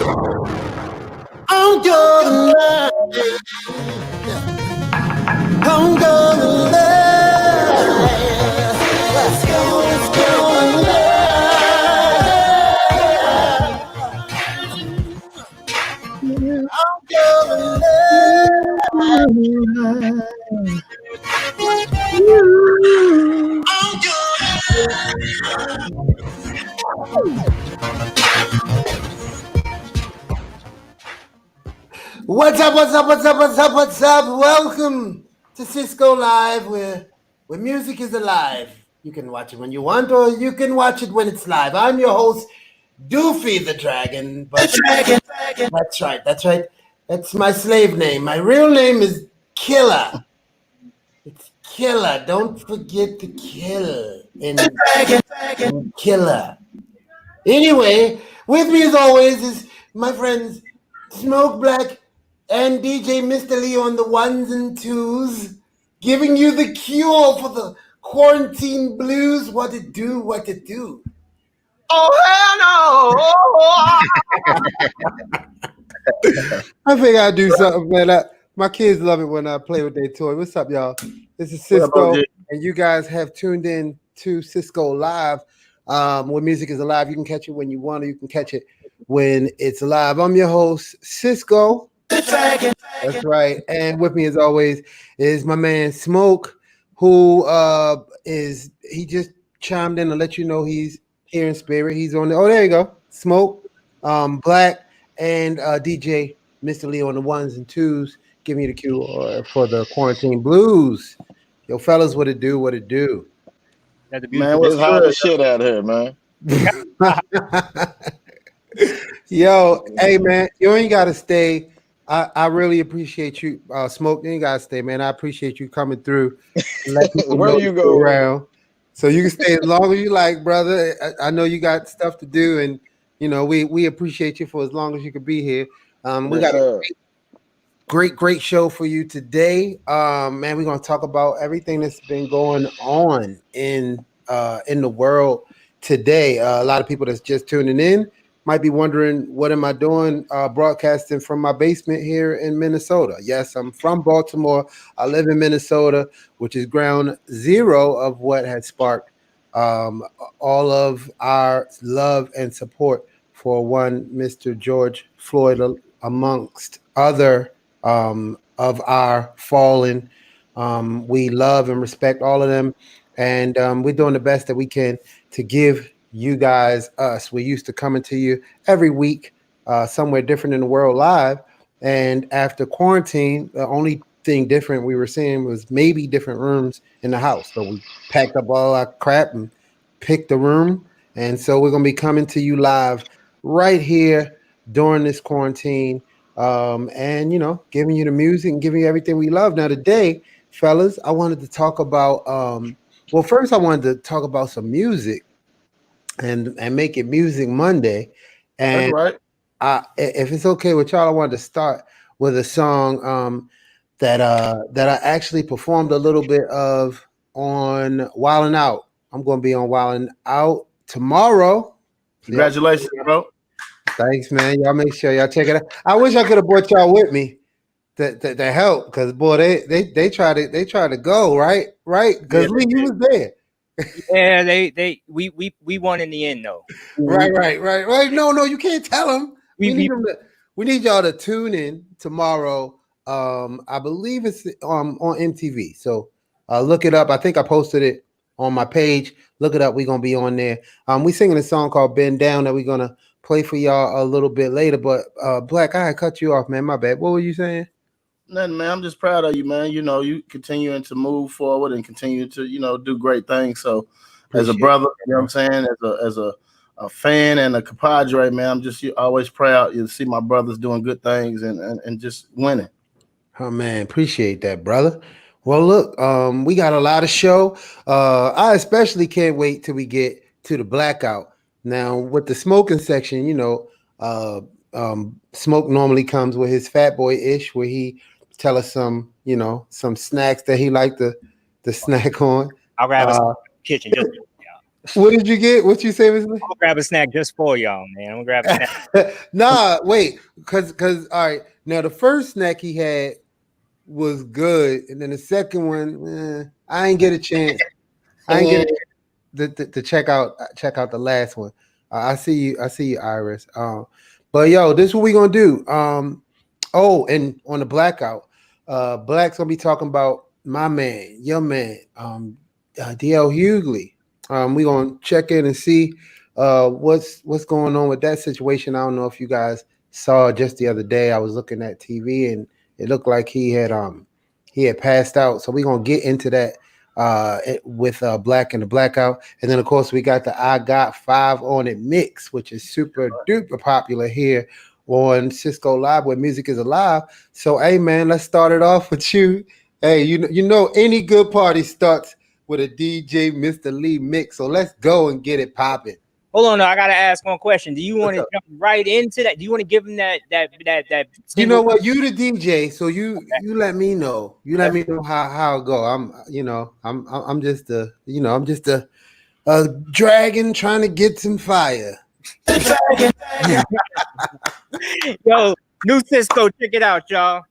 I'm gonna love. I'm gonna love. Let's go, let's go and love. I'm gonna love. I'm What's up, what's up, what's up, what's up, what's up? Welcome to SISQO Live, where music is alive. You can watch it when you want, or you can watch it when it's live. I'm your host, Doofy the Dragon. But That's right, that's right. That's my slave name. My real name is Killer. It's Killer. Don't forget to kill in Killer. Anyway, with me as always is my friends Smoke Black and DJ Mr. Lee on the ones and twos, giving you the cure for the quarantine blues. What to do, what to do. Oh, hell no. I think I'll do something, man. My kids love it when I play with their toy. What's up, y'all? This is SISQO, and you guys have tuned in to SISQO Live, where music is alive. You can catch it when you want, or you can catch it when it's live. I'm your host, SISQO. That's right. And with me, as always, is my man Smoke, who he just chimed in to let you know he's here in spirit. He's on there. Oh, there you go. Smoke, Black, and DJ Mr. Lee on the ones and twos, giving you the cue for the quarantine blues. Yo, fellas, what it do? What it do? Man, what's hot as shit out here, man? Yo, hey, man, you ain't got to stay. I really appreciate you, Smoke. You ain't got to stay, man. I appreciate you coming through. Where you go around, so you can stay as long as you like, brother. I know you got stuff to do, and you know we appreciate you for as long as you could be here. We got a great show for you today, man. We're gonna talk about everything that's been going on in the world today. A lot of people that's just tuning in might be wondering, what am I doing broadcasting from my basement here in Minnesota? Yes, I'm from Baltimore. I live in Minnesota, which is ground zero of what has sparked all of our love and support for one Mr. George Floyd, amongst other of our fallen. We love and respect all of them, and we're doing the best that we can to give you guys us. We're used to coming to you every week, somewhere different in the world live. And after quarantine, the only thing different we were seeing was maybe different rooms in the house. So we packed up all our crap and picked a room. And so we're going to be coming to you live right here during this quarantine. And, you know, giving you the music and giving you everything we love. Now, today, fellas, I wanted to talk about, well, first I wanted to talk about some music and make it Music Monday. And that's right. If it's okay with y'all, I wanted to start with a song that I actually performed a little bit of on Wildin' Out. I'm going to be on Wildin' Out tomorrow. Congratulations, bro. Thanks, man. Y'all make sure y'all check it out. I wish I could have brought y'all with me to help, because boy, they try to go right, because Lee, you was there. Yeah, we won in the end though. Right. No, you can't tell them. We need y'all to tune in tomorrow. I believe it's on MTV. So look it up. I think I posted it on my page. Look it up. We're gonna be on there. We singing a song called "Bend Down" that we're gonna play for y'all a little bit later. But Black, I had cut you off, man. My bad. What were you saying? Nothing, man. I'm just proud of you, man. You know, you continuing to move forward and continue to, you know, do great things. So as a brother, you know what I'm saying, as a fan and a compadre, man, I'm just always proud to see my brothers doing good things and just winning. Oh man, appreciate that, brother. Well, look, we got a lot of show. I especially can't wait till we get to the blackout. Now, with the smoking section, you know, Smoke normally comes with his Fat Boy ish, where he tell us some, you know, some snacks that he like to snack on. I'll grab a kitchen. Just What did you get? What you say, Miss Lee? I'm gonna grab a snack just for y'all, man. I'm gonna grab a snack. Nah, wait, cause all right. Now the first snack he had was good, and then the second one, I ain't get a chance. I ain't get a chance to check out the last one. I see you, Iris. But yo, this is what we gonna do. Oh, and on the blackout, Black's gonna be talking about my man, your man, DL Hughley. We gonna check in and see what's going on with that situation. I don't know if you guys saw just the other day. I was looking at TV and it looked like he had passed out. So we're gonna get into that with Black and the Blackout. And then of course we got the I Got Five on It mix, which is super duper popular here on SISQO Live, where music is alive. So hey man, let's start it off with you. Hey, you know any good party starts with a DJ Mr. Lee mix. So let's go and get it popping. Hold on, I gotta ask one question. Do you want to jump right into that? Do you want to give him that? You know what? You the DJ, so you let me know. You let me know how it go. I'm just a dragon trying to get some fire. Yo, new SISQO, check it out, y'all.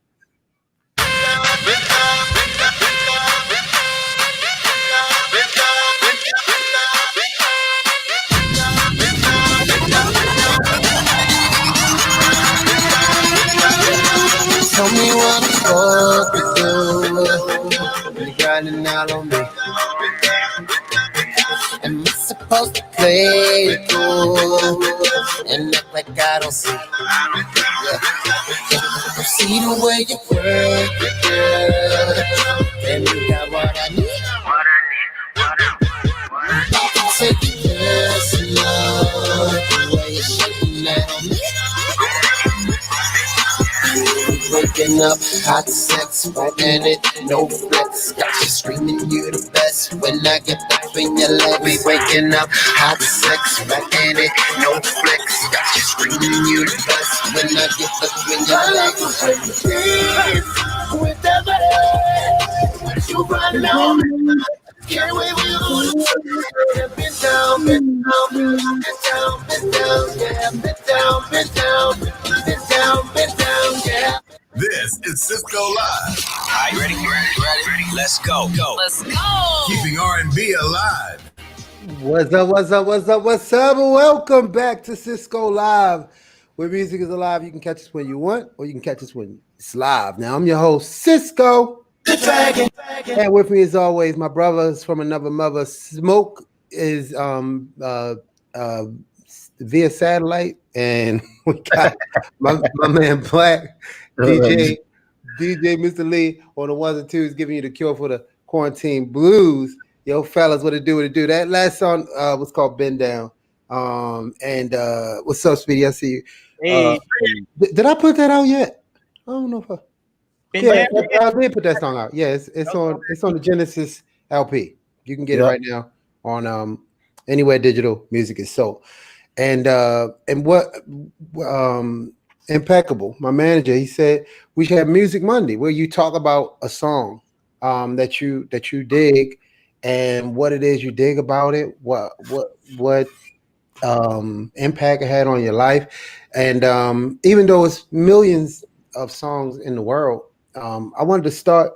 Tell me what I'm supposed to do when you're grinding out on me. Am I supposed to play it cool and act like I don't see? Yeah. See the way you work it, girl, and you got what I need. I can take it personal, the way you're shaking that on me. Waking up, hot sex, wanting it, no flex. Got you screaming, you the best. When I get between your legs, we waking up, hot sex, wanting it, no flex. Got you screaming, you the best. When I get between your legs, with the best, you run on me. Can't wait with you. Bend down, bend down, bend down, bend down, yeah, bend down, bend down, bend down, bend down, yeah. This is SISQO Live. All right, ready? Let's go. Let's go. Keeping R&B alive. What's up? Welcome back to SISQO Live, where music is alive. You can catch us when you want, or you can catch us when it's live. Now, I'm your host, SISQO. And with me, as always, my brothers from another mother. Smoke is via satellite, and we got my man Black, DJ Mr. Lee on the ones and twos, giving you the cure for the quarantine blues. Yo, fellas, what it do? That last song was called "Bend Down." And what's up, Speedy? I see you. Hey, did I put that out yet? I don't know if I. I did put that song out. Yeah, it's on the Genesis LP. You can get it right now on anywhere digital music is sold. And what Impeccable, my manager, he said we should have Music Monday where you talk about a song that you dig and what it is you dig about it, what impact it had on your life. And even though it's millions of songs in the world, I wanted to start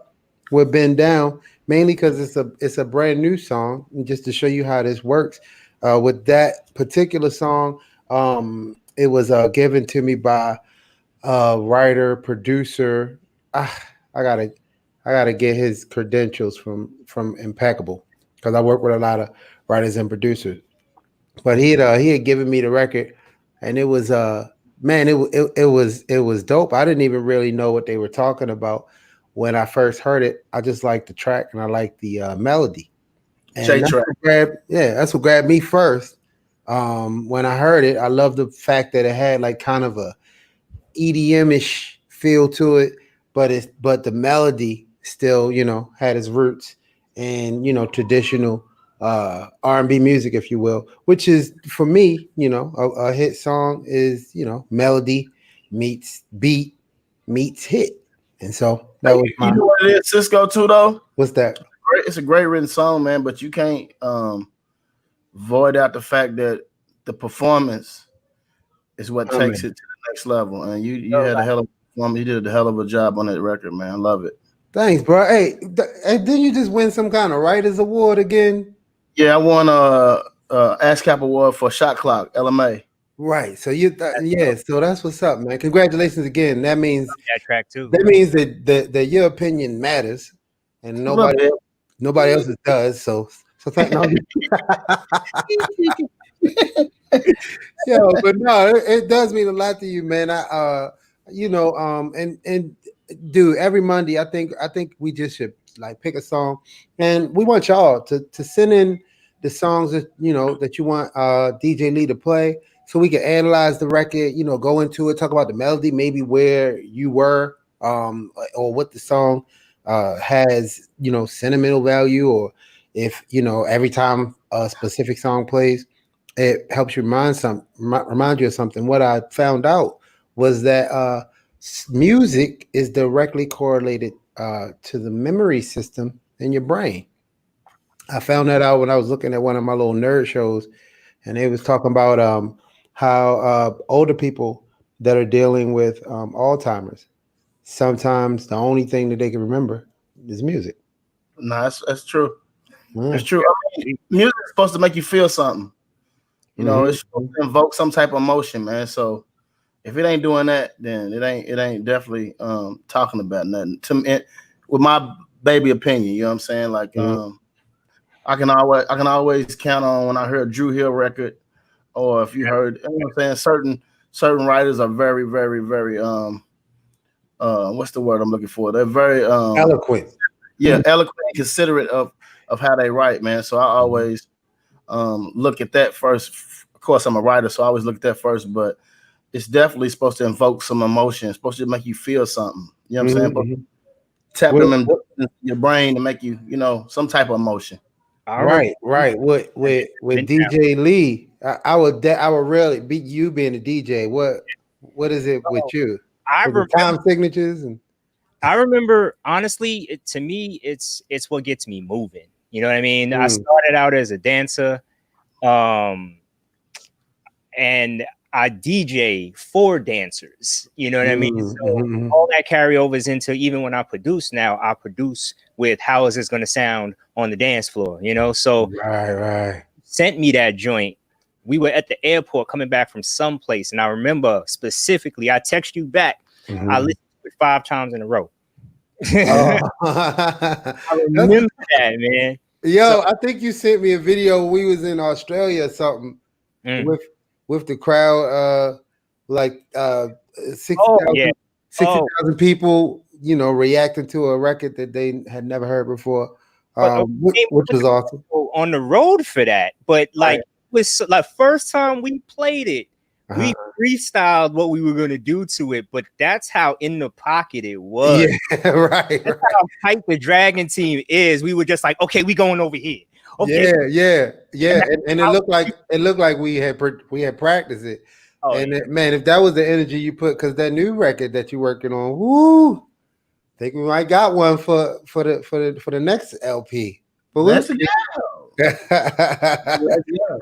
with "Bend Down" mainly because it's a brand new song, and just to show you how this works. With that particular song, it was given to me by a writer, producer. I gotta get his credentials from Impeccable because I work with a lot of writers and producers. But he had given me the record, and it was man, it was dope. I didn't even really know what they were talking about when I first heard it. I just liked the track and I liked the melody. And that's what grabbed me first. When I heard it, I loved the fact that it had like kind of a EDM-ish feel to it, but the melody still, had its roots in, traditional R&B music, if you will, which is for me, a hit song is, melody meets beat meets hit. And so that was you know what it is, SISQO too, though? What's that? It's a great written song, man, but you can't void out the fact that the performance is what Oh, takes man. it to the next level. And you had a hell of a performance. You did a hell of a job on that record, man. I love it. Thanks, bro. Hey, didn't you just win some kind of writers award again? Yeah, I won a ASCAP award for Shot Clock, LMA. Right. So yeah. So that's what's up, man. Congratulations again. That means That track too. that your opinion matters, and nobody else's does. So thank no. Yo, but no, it does mean a lot to you, man. And dude, every Monday, I think we just should like pick a song, and we want y'all to send in the songs that that you want DJ Lee to play, so we can analyze the record. Go into it, talk about the melody, maybe where you were, or what the song has, sentimental value, or if every time a specific song plays, it helps you remind you of something. What I found out was that music is directly correlated to the memory system in your brain. I found that out when I was looking at one of my little nerd shows, and they was talking about how older people that are dealing with Alzheimer's, sometimes the only thing that they can remember is music. No, that's true. Mm. It's true. I mean, music is supposed to make you feel something. It's supposed to invoke some type of emotion, man. So if it ain't doing that, then it ain't definitely talking about nothing. To me, with my baby opinion, you know what I'm saying? Like I can always count on when I heard a Drew Hill record, or if you heard, you know what I'm saying, certain writers are very, very, very what's the word I'm looking for? They're very eloquent. Yeah, eloquent and considerate of how they write, man. So I always look at that first. Of course, I'm a writer, so I always look at that first, but it's definitely supposed to invoke some emotion. It's supposed to make you feel something. You know what I'm saying? Tap them in your brain to make you, some type of emotion. Right. With DJ Lee, I would rarely be you being a DJ. What is it with you? I remember time signatures and. I remember, honestly, to me, it's what gets me moving. You know what I mean? I started out as a dancer, and I DJ for dancers. You know what I mean? So all that carryovers into even when I produce now, I produce with how is this going to sound on the dance floor? So right. Sent me that joint. We were at the airport coming back from someplace, and I remember specifically, I text you back. I listened to it 5 times in a row. I remember that, man. Yo, I think you sent me a video. We was in Australia or something with the crowd, like 60,000 people, reacting to a record that they had never heard before, which was awesome. On the road for that, but like. Was like first time we played it, we freestyled what we were gonna do to it, but that's how in the pocket it was. Yeah, right. That's how tight the Dragon team is. We were just like, okay, we going over here. Okay. Yeah. And it looked like we had practiced it. Man, if that was the energy you put, because that new record that you're working on, woo, I think we might got one for the next LP. But let's go.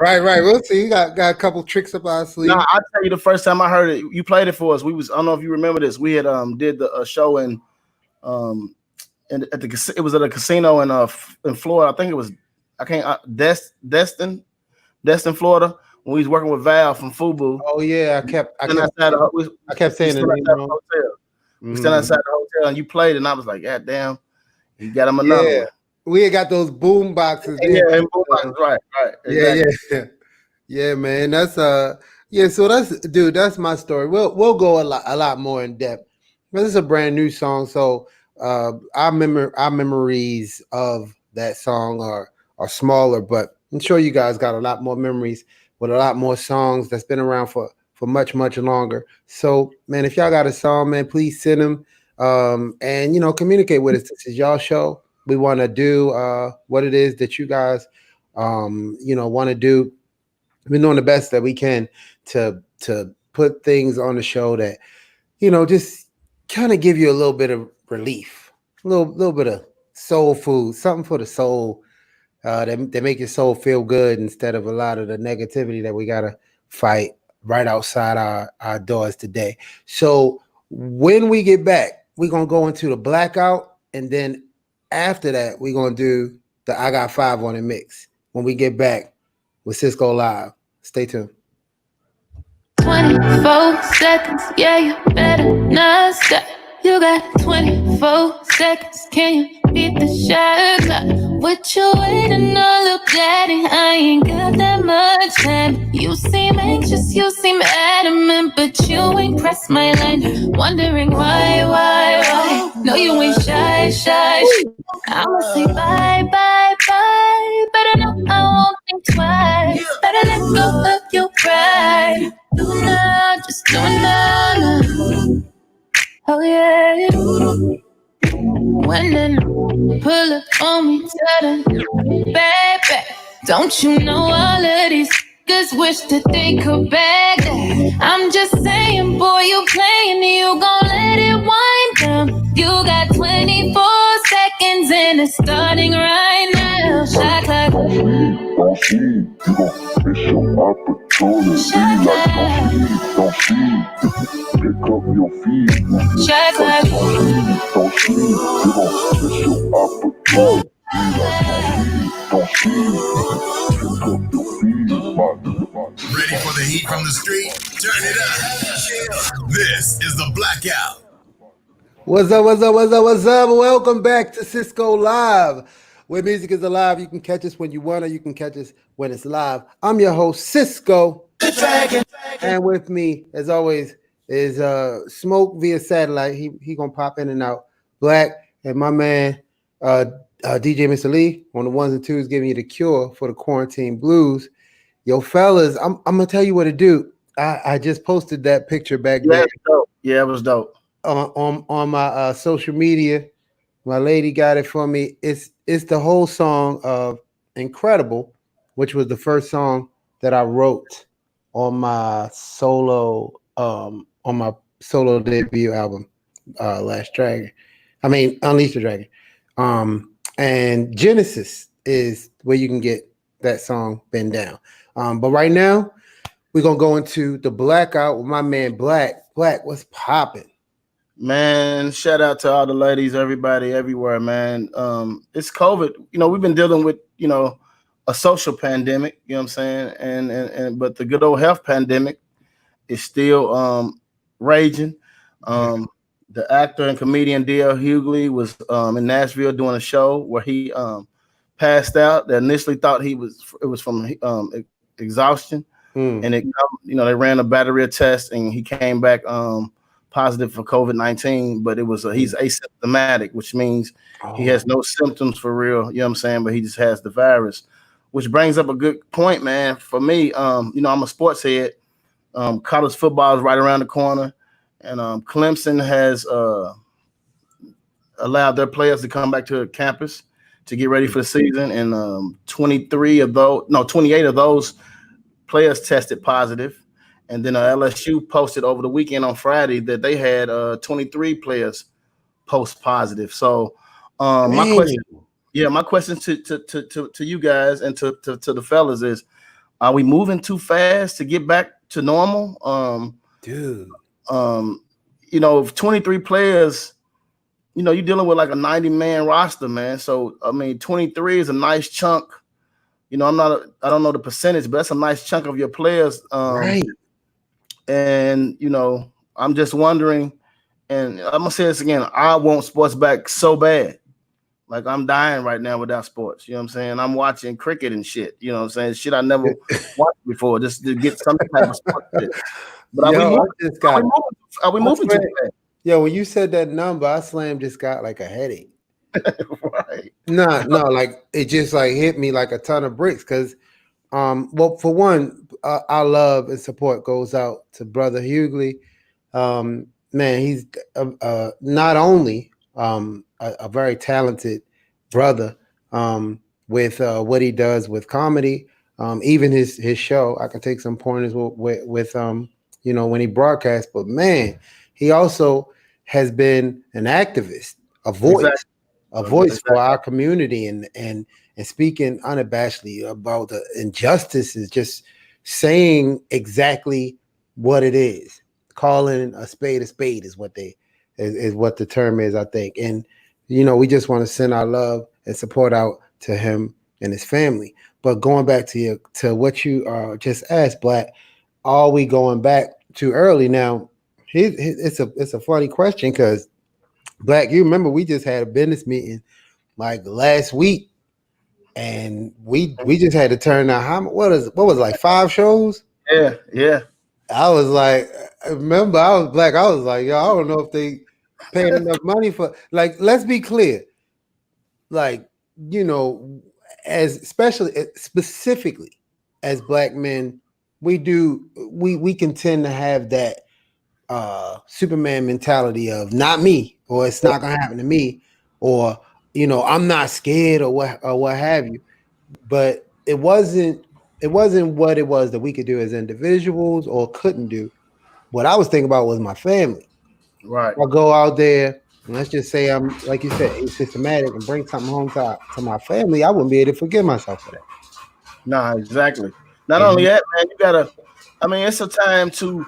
Right. We'll see. You got a couple tricks up our sleeve. No, I'll tell you the first time I heard it, you played it for us. I don't know if you remember this. We had did the show in it was at a casino in Florida. I think it was Destin, Florida. When we was working with Val from Fubu. Oh yeah, I kept saying it. We stand outside the hotel and you played, and I was like, God damn, you got him another one. We had got those boom boxes. Yeah, boom boxes, right. Exactly. Yeah, man. That's So that's my story. We'll go a lot more in depth. This is a brand new song, so our memories of that song are smaller, but I'm sure you guys got a lot more memories with a lot more songs that's been around for much longer. So, man, if y'all got a song, man, please send them and communicate with us. This is y'all show. We want to do what it is that you guys, want to do. We're doing the best that we can to put things on the show that, just kind of give you a little bit of relief, a little bit of soul food, something for the soul. They make your soul feel good instead of a lot of the negativity that we gotta fight right outside our doors today. So when we get back, we're gonna go into the blackout, and then after that, we're gonna do the I Got Five on the mix when we get back with SISQO Live. Stay tuned. 24 seconds, yeah, you better not stop. You got 24 seconds, can you beat the shot clock? What you waiting on, look daddy, I ain't got that much time. You seem anxious, you seem adamant, but you ain't pressed my line. Wondering why? No, you ain't shy. I'ma say bye. Better know I won't think twice. Better let go of your pride. Do now, just do it now. Oh yeah. When then pull up on me, tell them, baby, don't you know all of these niggas wish that they could bag that? I'm just saying, boy, you playing, you gon' let it wind down. You got 24 seconds and it's starting right now. Shot clock. Don't see, you gon' miss your opportunity. Shot clock. Don't see, pick up your feet. Shot clock. Don't see, you gon' miss your opportunity. Don't see, pick up your feet. Ready for the heat from the street? Turn it up. This is the Blackout. What's up? Welcome back to SISQO Live, where music is alive. You can catch us when you want to. You can catch us when it's live. I'm your host, SISQO. And with me, as always, is Smoke via satellite. He gonna pop in and out. Black and my man, DJ Mr. Lee on the ones and twos, giving you the cure for the quarantine blues. Yo, fellas, I'm gonna tell you what to do. I just posted that picture back there. Yeah, it was dope. On my social media. My lady got it for me. It's the whole song of Incredible, which was the first song that I wrote on my solo debut album, Unleash the Dragon. And Genesis is where you can get that song, Bend Down. But right now, we're gonna go into the blackout with my man Black. Black, what's popping? Man, shout out to all the ladies, everybody, everywhere, man. It's COVID. You know, we've been dealing with, a social pandemic, you know what I'm saying? But the good old health pandemic is still raging. The actor and comedian D.L. Hughley was in Nashville doing a show where he passed out. They initially thought it was from exhaustion. And they ran a battery test and he came back positive for COVID-19, but he's asymptomatic, which means he has no symptoms for real, you know what I'm saying, but he just has the virus, which brings up a good point, man. For me, I'm a sports head. College football is right around the corner, and Clemson has allowed their players to come back to campus to get ready for the season, and 28 of those players tested positive. And then LSU posted over the weekend on Friday that they had 23 players post positive. So my question to you guys and to the fellas is, are we moving too fast to get back to normal? Dude. 23 players, you're dealing with like a 90-man roster, man. So 23 is a nice chunk. I don't know the percentage, but that's a nice chunk of your players. Right. And, I'm just wondering, and I'm going to say this again, I want sports back so bad. Like, I'm dying right now without sports. You know what I'm saying? I'm watching cricket and shit. You know what I'm saying? Shit I never watched before, just to get some type of sports shit. But are we moving too fast? Yo, when you said that number, I just got like a headache. Right. No, like it just like hit me like a ton of bricks because well, for one, our love and support goes out to Brother Hughley. Man, he's not only a very talented brother with what he does with comedy, even his show. I can take some pointers with when he broadcasts. But man, he also has been an activist, a voice. Exactly. a voice for our community and speaking unabashedly about the injustices, just saying exactly what it is. Calling a spade is what is what the term is, I think. And we just want to send our love and support out to him and his family. But going back to what you just asked, Black, are we going back too early? Now, it's a funny question because Black, you remember we just had a business meeting like last week, and we just had to turn down what was it, like 5 shows? Yeah. I was like, I remember I was Black. I was like, yo, I don't know if they paying enough money for, like, let's be clear, like, as specifically as Black men, we can tend to have that Superman mentality of not me, or it's not gonna happen to me, or I'm not scared, or what have you. But it wasn't what it was that we could do as individuals or couldn't do. What I was thinking about was my family. Right. I'll go out there and let's just say I'm, like you said, asystematic and bring something home to my family. I wouldn't be able to forgive myself for that. Nah, exactly. Not only that, man, you gotta. I mean, it's a time to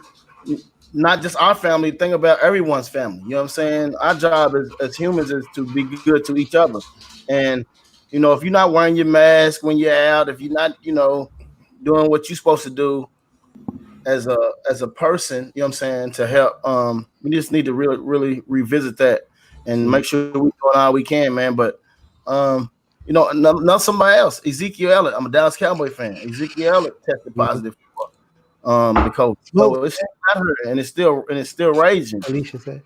not just our family, think about everyone's family. You know what I'm saying? Our job as humans is to be good to each other. And, if you're not wearing your mask when you're out, if you're not, doing what you're supposed to do as a person, you know what I'm saying, to help, we just need to really revisit that and make sure we're doing all we can, man. But not somebody else. Ezekiel Elliott. I'm a Dallas Cowboy fan. Ezekiel Elliott tested positive for the COVID. So it's not her, and it's still raging. Alicia said.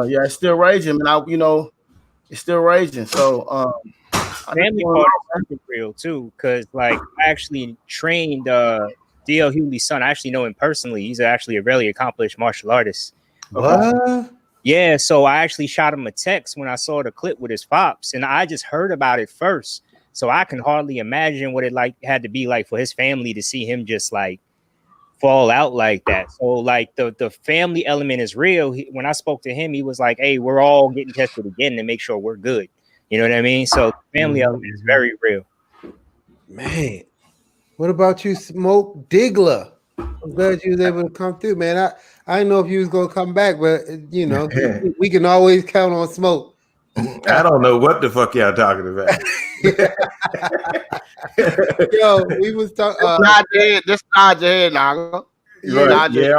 Yeah, it's still raging, and it's still raging. So family part is super real too, because like I actually trained D.L. Hughley's son. I actually know him personally. He's actually a really accomplished martial artist. What? Yeah, so I actually shot him a text when I saw the clip with his pops, and I just heard about it first. So I can hardly imagine what it had to be like for his family to see him just like fall out like that. So like the family element is real. When I spoke to him, he was like, "Hey, we're all getting tested again to make sure we're good." You know what I mean? So the family element is very real. Man, what about you, Smoke Diggler? I'm glad you was able to come through, man. I didn't know if you was gonna come back, but we can always count on Smoke. I don't know what the fuck y'all talking about. Yo, we was talking. This nod your head, Naga. Right, yeah.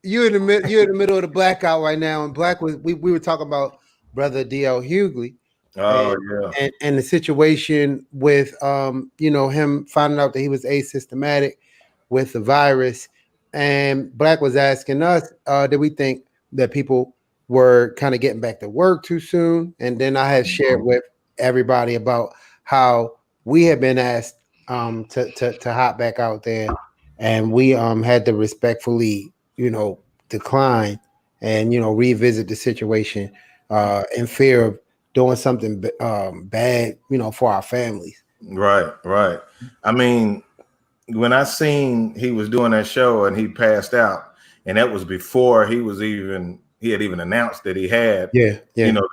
You're in the middle of the blackout right now, and we were talking about brother D.L. Hughley. And the situation with him finding out that he was asystematic with the virus, and Black was asking us, did we think that people were kind of getting back to work too soon? And then I had shared with everybody about how we had been asked to hop back out there, and we had to respectfully decline and revisit the situation in fear of doing something bad for our families. Right. I mean, when I seen he was doing that show and he passed out, and that was before he had even announced that he had the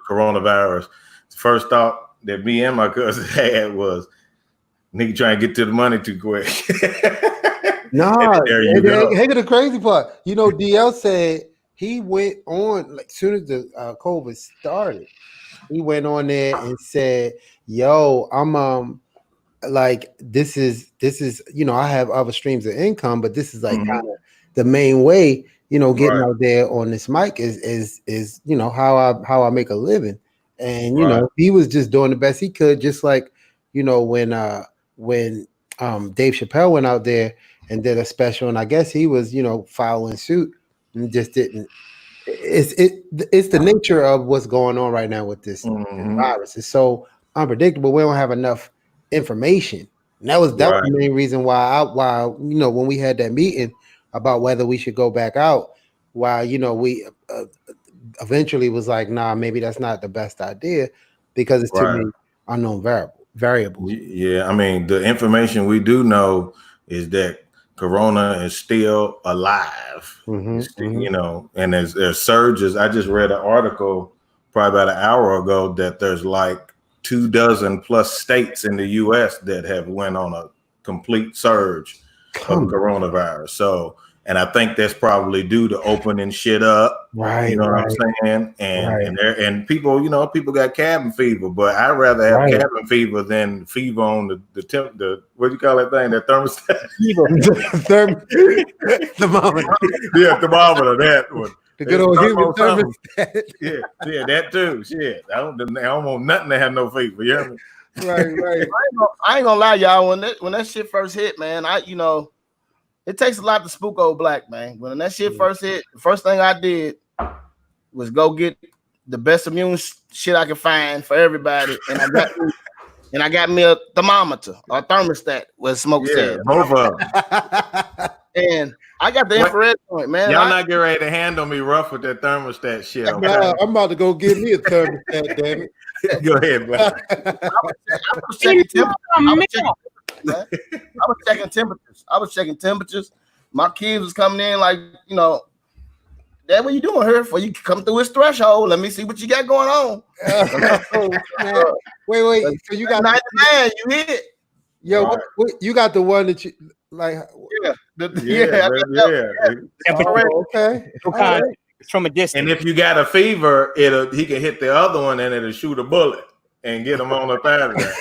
coronavirus. The first thought that me and my cousin had was, nigga trying to get to the money too quick. Nah, hey, the crazy part, DL said he went on, like, soon as the COVID started, he went on there and said, yo, I'm like, this is I have other streams of income, but this is like kind of the main way, getting out there on this mic is how I make a living. And he was just doing the best he could, just like when Dave Chappelle went out there and did a special, and I guess he was following suit and just didn't. It's the nature of what's going on right now with this virus. It's so unpredictable. We don't have enough information. And that was the main reason why when we had that meeting about whether we should go back out, why we eventually was like, nah, maybe that's not the best idea because it's too many unknown variables. Yeah, I mean, the information we do know is that Corona is still alive, and there's surges. I just read an article probably about an hour ago that there's like 24 plus states in the U.S. that have went on a complete surge of coronavirus. So, and I think that's probably due to opening shit up. Right. You know what I'm saying? And people, you know, people got cabin fever, but I'd rather have cabin fever than fever on the what do you call that thing? That thermostat? Thermometer. Yeah, thermometer, that one. The good old human thermostat. Yeah, that too. Shit. I don't want nothing to have no fever. You hear me? Right. I ain't gonna lie, y'all. When that shit first hit, man, it takes a lot to spook old black, man. When that shit first hit, the first thing I did was go get the best immune shit I could find for everybody, and I got me a thermometer or a thermostat with smoke said. Both of them. And I got the infrared joint, man. Y'all not getting ready to handle me rough with that thermostat shit. Okay? Nah, I'm about to go get me a thermostat, damn it. Go ahead, bro. I was checking temperatures. My kids was coming in like, you know, Dad, what you doing here? For you come through his threshold. Let me see what you got going on. Wait. So you got 99, you hit. Yo, right. what, you got the one that you like? Yeah. Okay. From a distance. And if you got a fever, he can hit the other one and it'll shoot a bullet and get him on up out of there.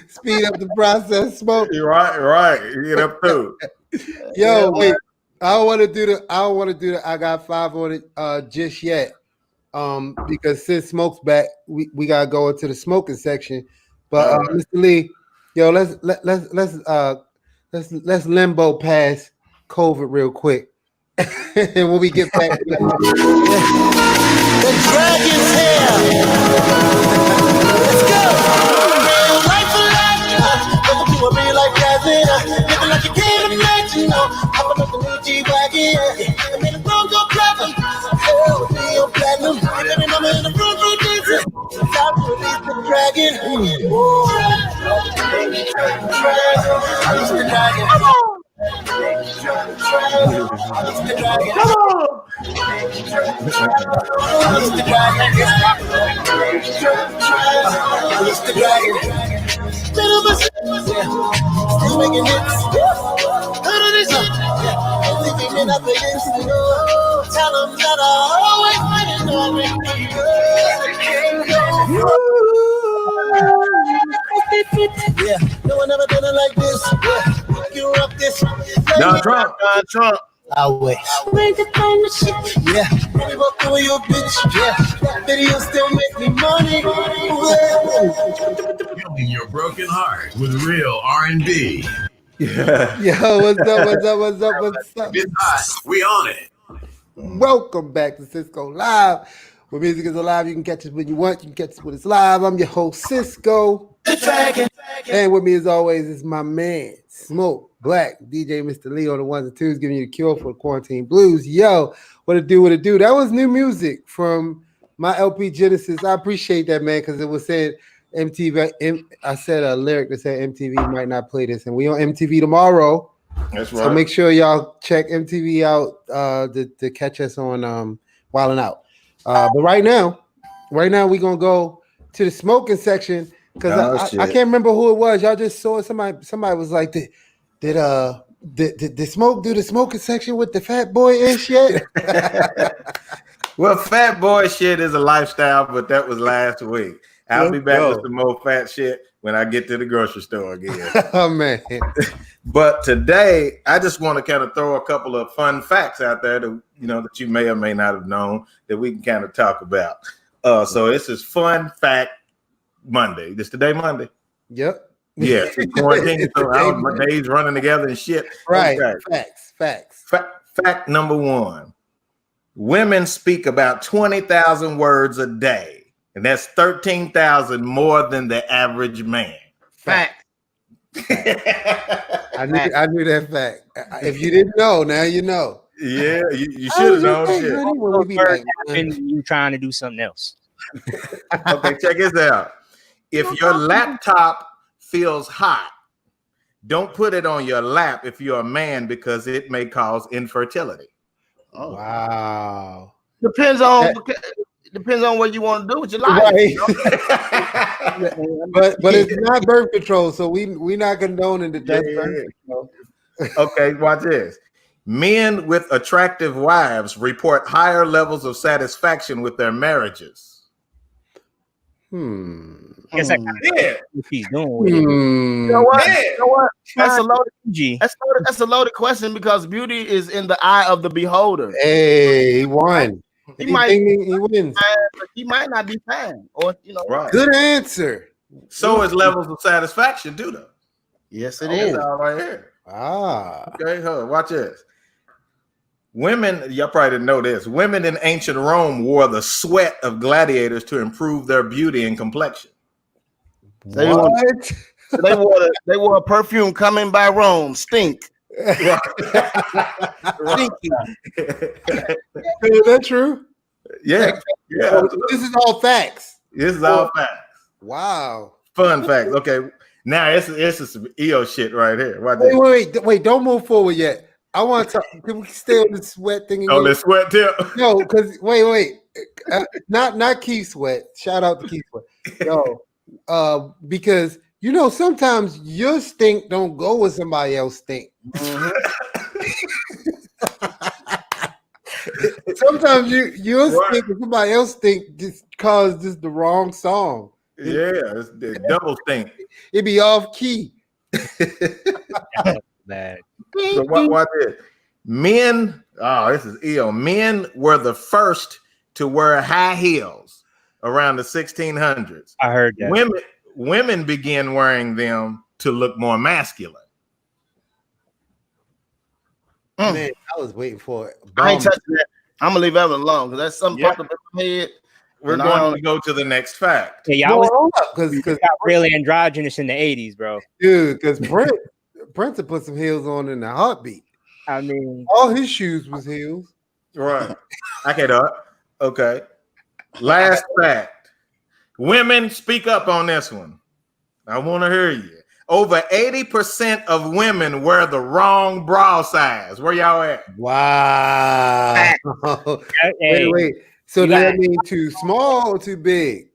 Speed up the process, smoke. Right. Get up too. Yo, wait. I don't want to do the I got 5 on it just yet. Because since Smoke's back, we gotta go into the smoking section. But Mr. Lee, yo, let's limbo past COVID real quick. And when we get back, the dragon's here. Let's go. Life for life, welcome to a real life gathering. Living like you can't imagine. Hopping up the new G-Wagon. I made a Bronco platinum. Hell, we on platinum. Every number in the Bronco dancing. Time to release the dragon. Release the dragon. Come on. Still making hits. Tell them that I always fighting on me. Yeah, no one ever done it like this. Yeah, you rock this. Donald Trump. I'll wait. Yeah, we walk through your bitch. Yeah, that video still make me money. Healing your broken heart with real R&B. Yeah. Yo, what's up? It's hot. We on it. Welcome back to SISQO Live. Where music is alive, you can catch us when you want. You can catch us when it's live. I'm your host, SISQO. And with me, as always, is my man, Smoke Black, DJ Mr. Lee on the ones and twos, giving you the cure for the quarantine blues. Yo, what it do? That was new music from my LP Genesis. I appreciate that, man, because it was said MTV. I said a lyric that said MTV might not play this, and we on MTV tomorrow. That's right. So make sure y'all check MTV out to catch us on Wildin' Out. But right now we're gonna go to the smoking section because I can't remember who it was. Y'all just saw somebody was like, did Smoke do the smoking section with the Fat Boy and shit? Well, Fat Boy shit is a lifestyle, but that was last week. I'll be back with some more fat shit when I get to the grocery store again. Oh man. But today, I just want to kind of throw a couple of fun facts out there that you may or may not have known that we can kind of talk about. So this is Fun Fact Monday. This today Monday? Yep. Yeah, it's quarantine, so my days running together and shit. Right. Okay. Facts. Fact number 1. Women speak about 20,000 words a day. And that's 13,000 more than the average man. Fact. I knew that fact. If you didn't know, now you know. Yeah, you should have known shit. You trying to do something else. Okay, check this out. If your laptop feels hot, don't put it on your lap if you're a man because it may cause infertility. Oh. Wow. Depends on what you want to do with your life. Right. You know? but it's not birth control, so we not condoning that. That's birth control. Okay, watch this. Men with attractive wives report higher levels of satisfaction with their marriages. Guess I kind of what he's doing with it. You know what? Yeah. You know what? That's a loaded question because beauty is in the eye of the beholder. Hey, he won. He wins. But he might not be fine, or you know. Right. Good answer. So is levels of satisfaction, do though. Yes, it is. All right here. Ah. Okay, hold on, watch this. Women, y'all probably didn't know this. Women in ancient Rome wore the sweat of gladiators to improve their beauty and complexion. They wore a perfume coming by Rome. Stink. Is that true? Yeah. This is all facts. This is all facts. Wow. Fun facts. Okay. Now it's some EO shit right here. Wait, don't move forward yet. I want to talk. Can we stay on the sweat thing again? Oh, the sweat tip. No, because wait. Not Keith Sweat. Shout out to Keith Sweat. No, because you know sometimes your stink don't go with somebody else's stink. Sometimes your stink and somebody else stink just cause just the wrong song. Yeah, it's the double stink. It be off key. Bad. So what is men? Oh, this is ill. Men were the first to wear high heels around the 1600s. I heard that. Women began wearing them to look more masculine. Man, I was waiting for it. I ain't touching that. I'm gonna leave that one alone because that's something popped up in my head. We're going to go to the next fact. Hey, y'all because got really androgynous in the 80s, bro. Dude, because Prince put some heels on in a heartbeat. I mean, all his shoes was heels. Right. Okay. Last fact. Women, speak up on this one. I want to hear you. Over 80% of women wear the wrong bra size. Where y'all at? Wow. Wait. So does that mean too small or too big?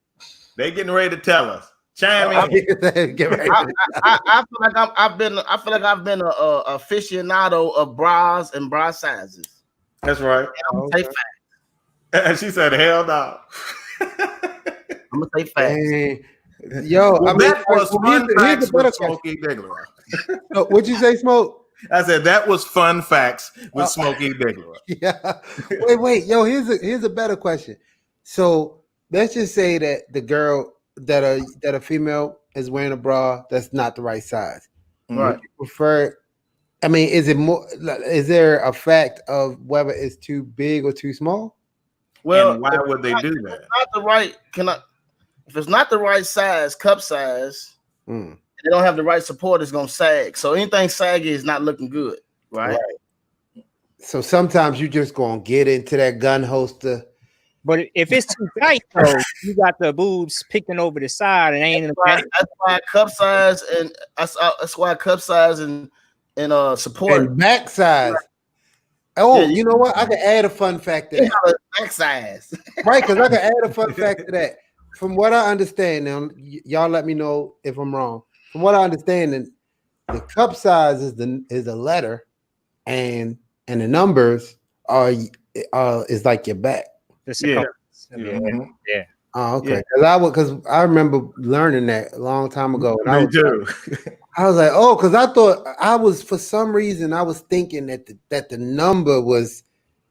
They getting ready to tell us. Chime in. I feel like I've been a aficionado of bras and bra sizes. That's right. And she said, "Hell no." I'm gonna say facts. Yo, well, that was fun facts with Smokey Diggler. What'd you say, Smoke? I said that was fun facts with Smokey Diggler. Yeah. Wait. Yo, here's a better question. So let's just say that the girl that a female is wearing a bra that's not the right size. Right. Would you prefer? I mean, is there a fact of whether it's too big or too small? Well, and why would they do that? If it's not the right size, cup size, they don't have the right support, it's gonna sag. So anything saggy is not looking good, right? So sometimes you just gonna get into that gun holster. But if it's too tight, though, you got the boobs picking over the side and ain't. That's why cup size and support and back size. Oh, you know what? I can add a fun fact to that. Back size, right? Because I can add a fun fact to that. From what I understand, now y'all let me know if I'm wrong. From what I understand, the cup size is a letter, and the numbers is like your back. Yeah. Oh, okay. Because I remember learning that a long time ago. And Me too. I was like, oh, because I thought for some reason I was thinking that the number was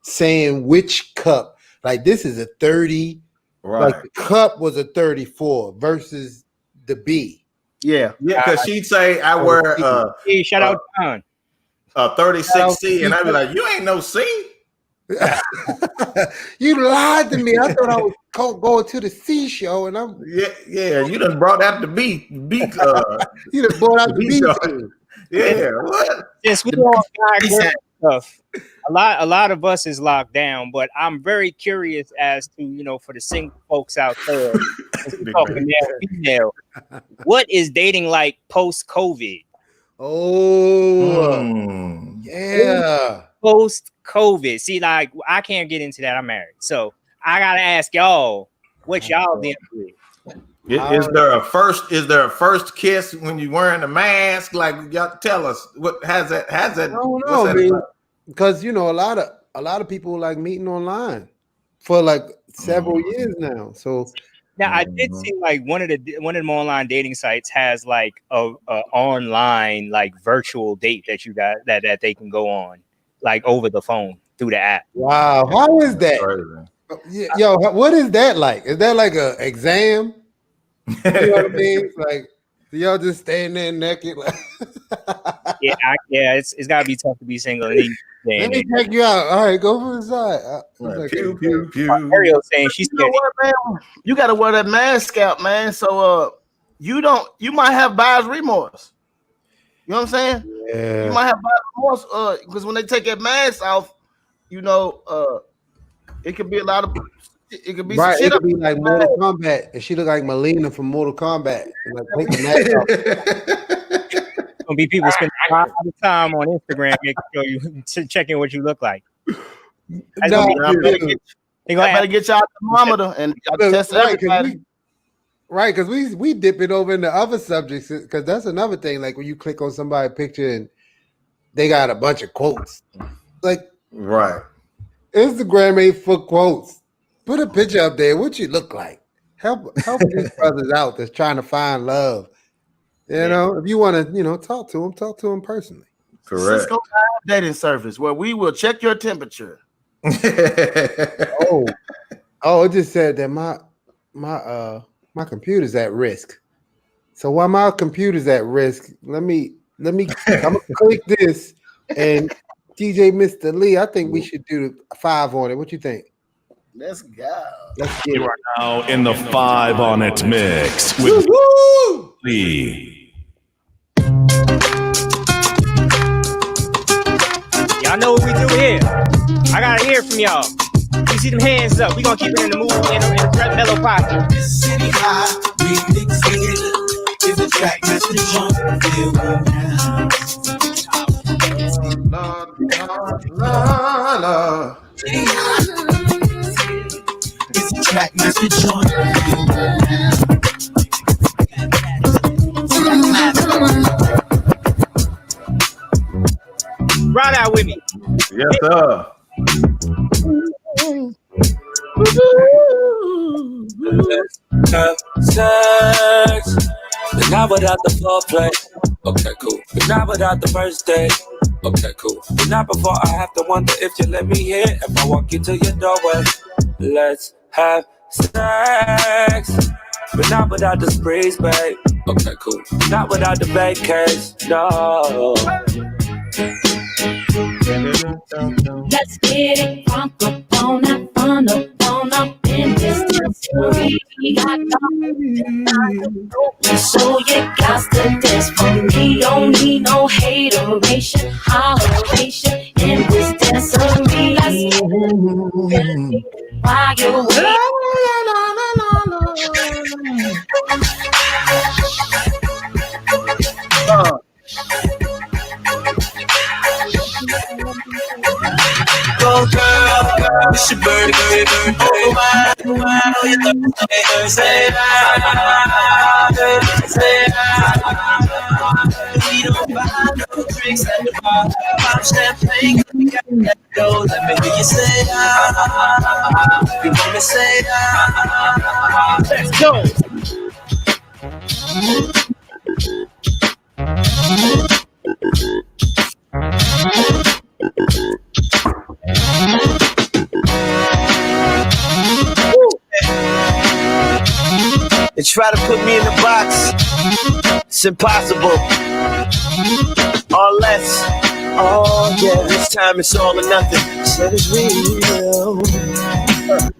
saying which cup. Like this is a 30. Right. Like the cup was a 34 versus the B. Yeah. Because she'd say I wear shout out John. A 36C, and I'd be like, you ain't no C. You lied to me. I thought I was going to the C show, and I'm yeah. You done brought out the B. You done brought out the B team. Yeah, what? Yes, we all got stuff. A lot of us is locked down, but I'm very curious as to for the single folks out there, talking male, female, what is dating like post-COVID? Oh, yeah. post-COVID. See, like I can't get into that. I'm married, so I gotta ask y'all what y'all dealing with. Is there a first kiss when you're wearing a mask? Like, y'all tell us what has that? I don't know, because a lot of people like meeting online for like several years now. So now I did see like one of them online dating sites has like a online like virtual date that you got that they can go on like over the phone through the app. Wow, how is that? Yo, what is that like? Is that like an exam? You know what I mean? It's like y'all just staying there naked. Like It's gotta be tough to be single. Let me check you out. All right, go for the side. Like, pew, pew, pew. Ariel saying she's scared. Man? You gotta wear that mask out, man. So you might have buyer's remorse. You know what I'm saying? Yeah. You might have buyer's remorse because when they take that mask off, it could be a lot of. It could be right. It could be like Mortal Kombat, and she look like Melina from Mortal Kombat. Like, take the mask off. Gonna be people spending a lot of time on Instagram making sure you checking what you look like. They gotta get y'all thermometer and test everybody. Right, because we dip it over into other subjects because that's another thing. Like when you click on somebody's picture and they got a bunch of quotes, like right. Instagram ain't for quotes. Put a picture up there. What you look like? Help these brothers out that's trying to find love. If you want to, talk to them personally. Correct. SISQO dating service where we will check your temperature. Oh, it just said that my computer's at risk. So while my computer's at risk, let me I'm gonna click this and DJ Mr. Lee, I think we should do 5 on it. What you think? Let's go. Let's get You are now in the 5 on it mix with Lee. Y'all know what we do here. I gotta hear from y'all. You see them hands up. We gonna keep it in the mood in the mellow pocket. City High remixes is a track message on La. It's a track message on Ride out with me. Yes, sir. Sex, but not without the foreplay. Okay, cool. But not without the first date. Okay, cool. But not before I have to wonder if you let me in. If I walk you to your doorway, let's have sex. But not without the sprees, babe. Okay, cool. Not without the vacays, no. Let's get it crunk up on that fun up in this history. We got so you got to dance for me. Don't need no hateration, holleration in this dancery. Let's get it while you're waiting. Go girl, it's your birthday. Oh, why, oh, you say we don't buy no drinks at the bar. Pop champagne, we got that dough. Let me hear you say you want me say Let's go. They try to put me in the box. It's impossible. Or less. Oh yeah, this time it's all or nothing. Said it's real.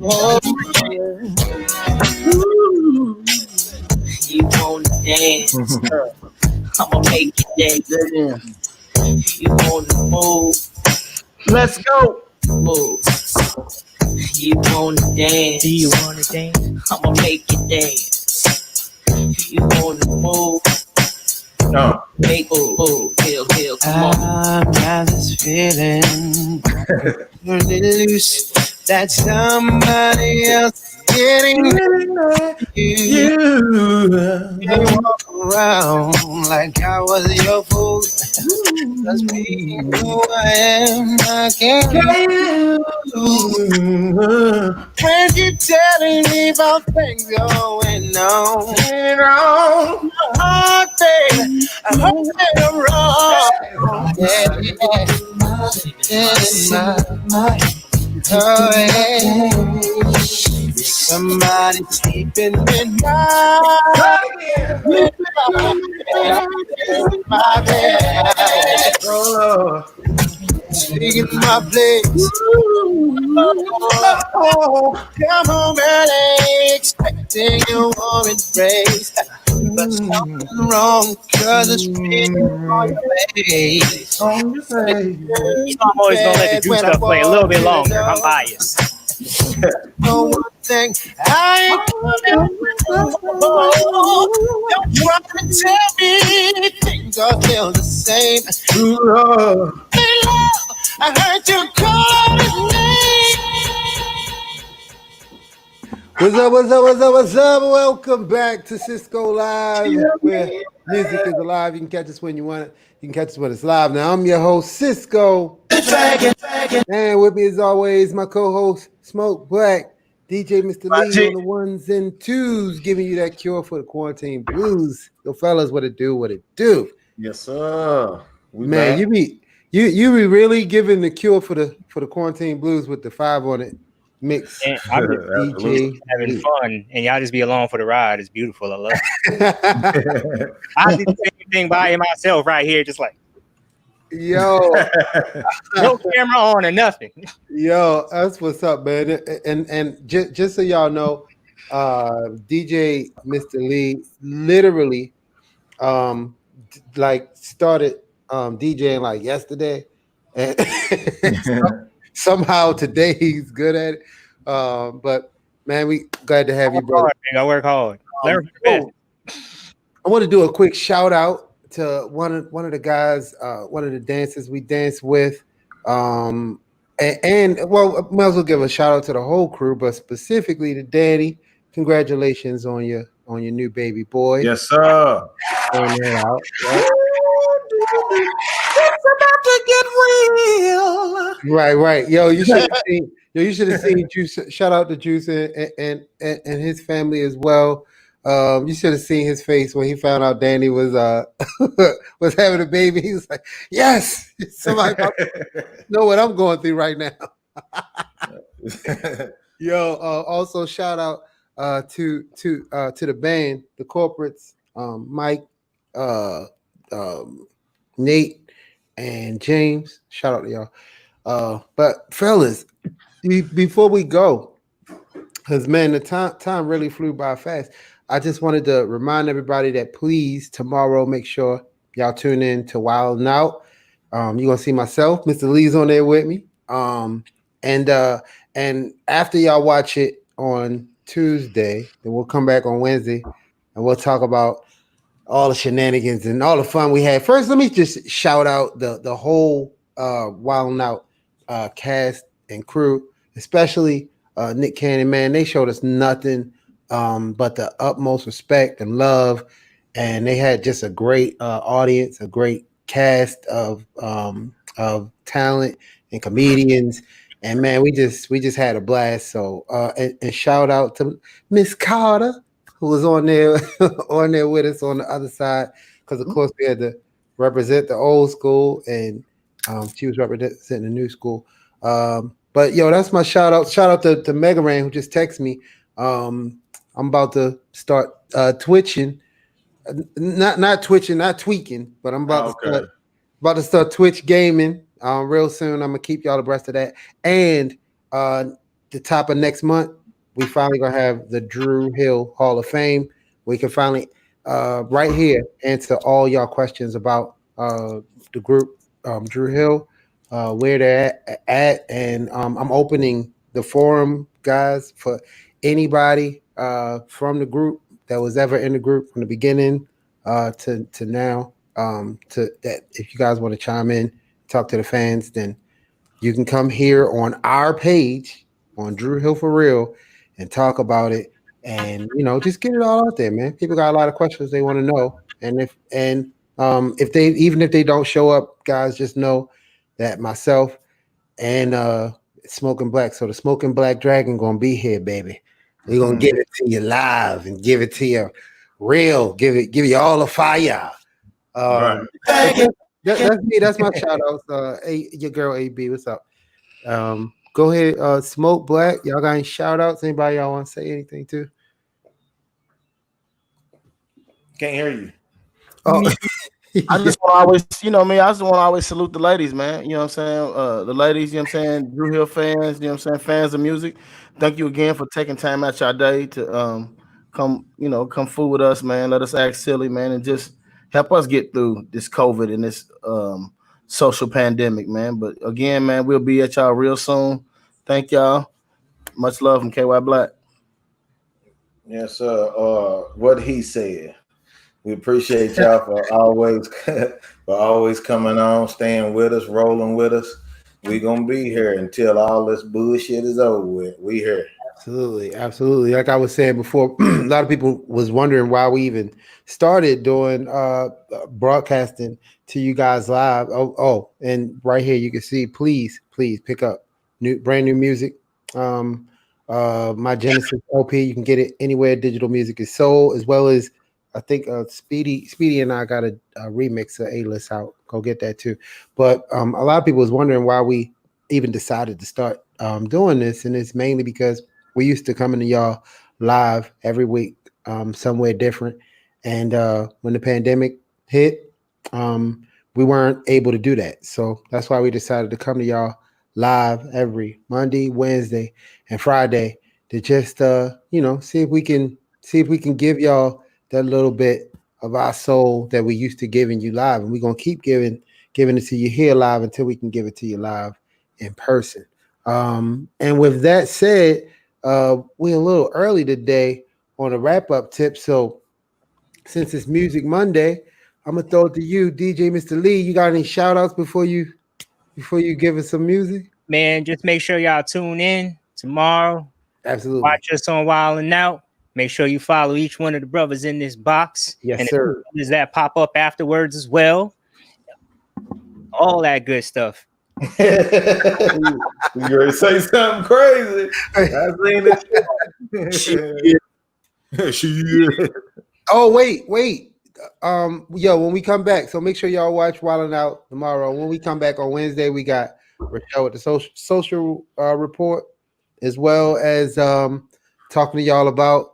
Oh yeah. Ooh. You wanna dance? I'ma make you dance. You wanna move? Let's go. Move. You wanna dance? Do you wanna dance? I'ma make you dance. You wanna move? Oh. Hey, I'm got this feeling turning loose that somebody else getting you. You walk around like I was your fool. Just being who I am, I can't when you telling me about things going on. Oh, baby, I hope that I'm wrong. Oh, yeah. Somebody sleeping in my bed. Oh, Taking my place. Come home early, expecting a warm embrace. But something wrong, cause it's written on your face. So I'm always gonna let the Drew stuff play a little bit longer. I'm biased. No one thing I ain't don't try to tell me things are still the same. true love. Hey, love, I heard you call his What's up, what's up, what's up, what's up? Welcome back to SISQO Live, where music is alive. You can catch us when you want it. You can catch us when it's live. Now, I'm your host, SISQO. And with me, as always, my co-host, Smoke Black, DJ Mr. Lee on the ones and twos, giving you that cure for the quarantine blues. Yo, fellas, what it do? Yes, sir. Man, you be really giving the cure for the quarantine blues with the 5 on it mix. And I'm just DJ having fun, and y'all just be along for the ride. It's beautiful. I love it. I do the same thing by myself right here, just like yo, no camera on or nothing. Yo, that's what's up, man. And just so y'all know, DJ Mr. Lee literally like started DJing like yesterday, and somehow today he's good at it. But man, we glad to have you, brother. I work hard. I want to do a quick shout out to one of the guys, one of the dancers we danced with. And well, might as well give a shout out to the whole crew, but specifically to Danny. Congratulations on your new baby boy. Yes, sir. Out. It's about to get real. Right. Yo, you should have seen Juice. Shout out to Juice and his family as well. You should have seen his face when he found out Danny was was having a baby. He was like, "Yes, somebody know what I'm going through right now." Yo, also shout out to the band, the corporates, Mike, Nate, and James. Shout out to y'all. But fellas, before we go, because man, the time really flew by fast. I just wanted to remind everybody that please tomorrow make sure y'all tune in to Wild 'N Out. You're gonna see myself, Mr. Lee's on there with me. And after y'all watch it on Tuesday, then we'll come back on Wednesday and we'll talk about all the shenanigans and all the fun we had. First, let me just shout out the whole Wild 'N Out cast and crew, especially Nick Cannon. Man, they showed us nothing but the utmost respect and love, and they had just a great audience, a great cast of talent and comedians. And man, we just had a blast. So and shout out to Miss Carter, who was on there with us on the other side, because of course we had to represent the old school, and she was representing the new school. But yo, that's my shout out. Shout out to Mega Ran, who just texted me. I'm about to start twitching, not twitching, not tweaking, but I'm about to start Twitch gaming real soon. I'm gonna keep y'all abreast of that. And the top of next month, we finally gonna have the Drew Hill Hall of Fame. We can finally right here answer all y'all questions about the group Drew Hill, where they're at, and I'm opening the forum, guys, for anybody from the group that was ever in the group from the beginning to now. to that if you guys want to chime in, talk to the fans, then you can come here on our page on Drew Hill for Real and talk about it, and just get it all out there, man. People got a lot of questions they want to know, and if they don't show up, guys, just know that myself and Smoking Black, so the Smoking Black Dragon gonna be here, baby. We're gonna give it to you live and give it to you real, give you all the fire. Right. That's me. That's my shout outs. Your girl AB, what's up? Go ahead, Smoke Black. Y'all got any shout outs? Anybody y'all want to say anything to? Can't hear you. Oh, I just want to always, I just want to always salute the ladies, man. You know what I'm saying? The ladies, you know what I'm saying? Drew Hill fans, you know what I'm saying? Fans of music. Thank you again for taking time out your day to come fool with us, man. Let us act silly, man, and just help us get through this COVID and this social pandemic, man. But again, man, we'll be at y'all real soon. Thank y'all. Much love from KY Black. Yes, sir. What he said. We appreciate y'all for always coming on, staying with us, rolling with us. We gonna be here until all this bullshit is over with. We here. Absolutely. Like I was saying before, a lot of people was wondering why we even started doing broadcasting to you guys live. Oh, and right here you can see, please pick up brand new music. My Genesis LP, you can get it anywhere digital music is sold, as well as I think Speedy and I got a remix of A-List out. Go get that too. But a lot of people was wondering why we even decided to start doing this, and it's mainly because we used to come into y'all live every week, somewhere different. And when the pandemic hit, we weren't able to do that. So that's why we decided to come to y'all live every Monday, Wednesday, and Friday to just see if we can give y'all that little bit of our soul that we used to giving you live. And we're gonna keep giving it to you here live until we can give it to you live in person. And with that said, we're a little early today on a wrap-up tip. So since it's Music Monday, I'm gonna throw it to you, DJ Mr. Lee. You got any shout outs before you give us some music? Man, just make sure y'all tune in tomorrow. Absolutely. Watch us on Wild and Out. Make sure you follow each one of the brothers in this box. Yes, and sir. Does that pop up afterwards as well? All that good stuff. You ready to say something crazy? I seen it. Shit. Oh, wait. When we come back, so make sure y'all watch Wild and Out tomorrow. When we come back on Wednesday, we got Rochelle with the social report, as well as talking to y'all about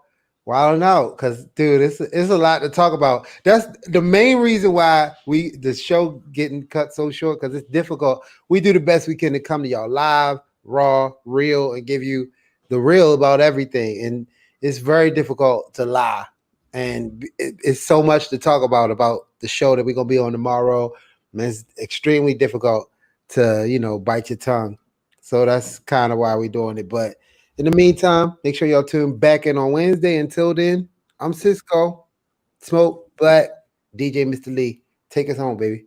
Wild and Out. Because, dude, it's a lot to talk about. That's the main reason why the show getting cut so short, because it's difficult. We do the best we can to come to y'all live, raw, real, and give you the real about everything. And it's very difficult to lie. And it's so much to talk about the show that we're going to be on tomorrow. And it's extremely difficult to, bite your tongue. So that's kind of why we're doing it. But in the meantime, make sure y'all tune back in on Wednesday. Until then, I'm SISQO, Smoke Black, DJ Mr. Lee. Take us home, baby.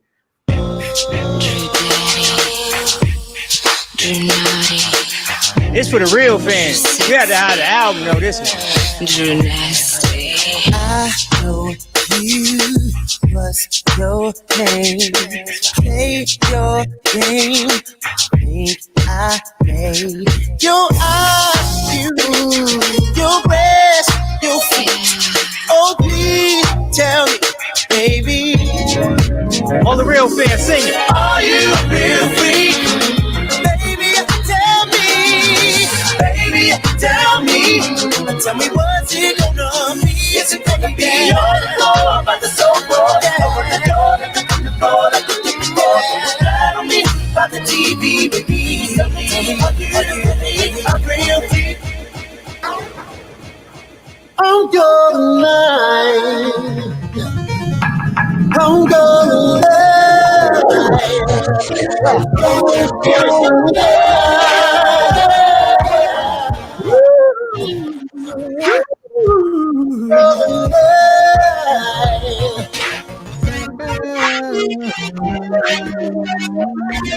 It's for the real fans. You had to have the album, know this one. Drew Nasty. I know you. What's your name? Play your game. Think I made your eyes, your breast, your feet. Oh, please tell me, baby. All the real fans sing it. Are you real free? Tell me what's it gonna be? Is it gonna be on the floor, by the soul floor, over the door, like the floor, like the floor? Tell me about the TV, baby. Tell me, are you really a real freak? I'm your mind. I'm gonna love.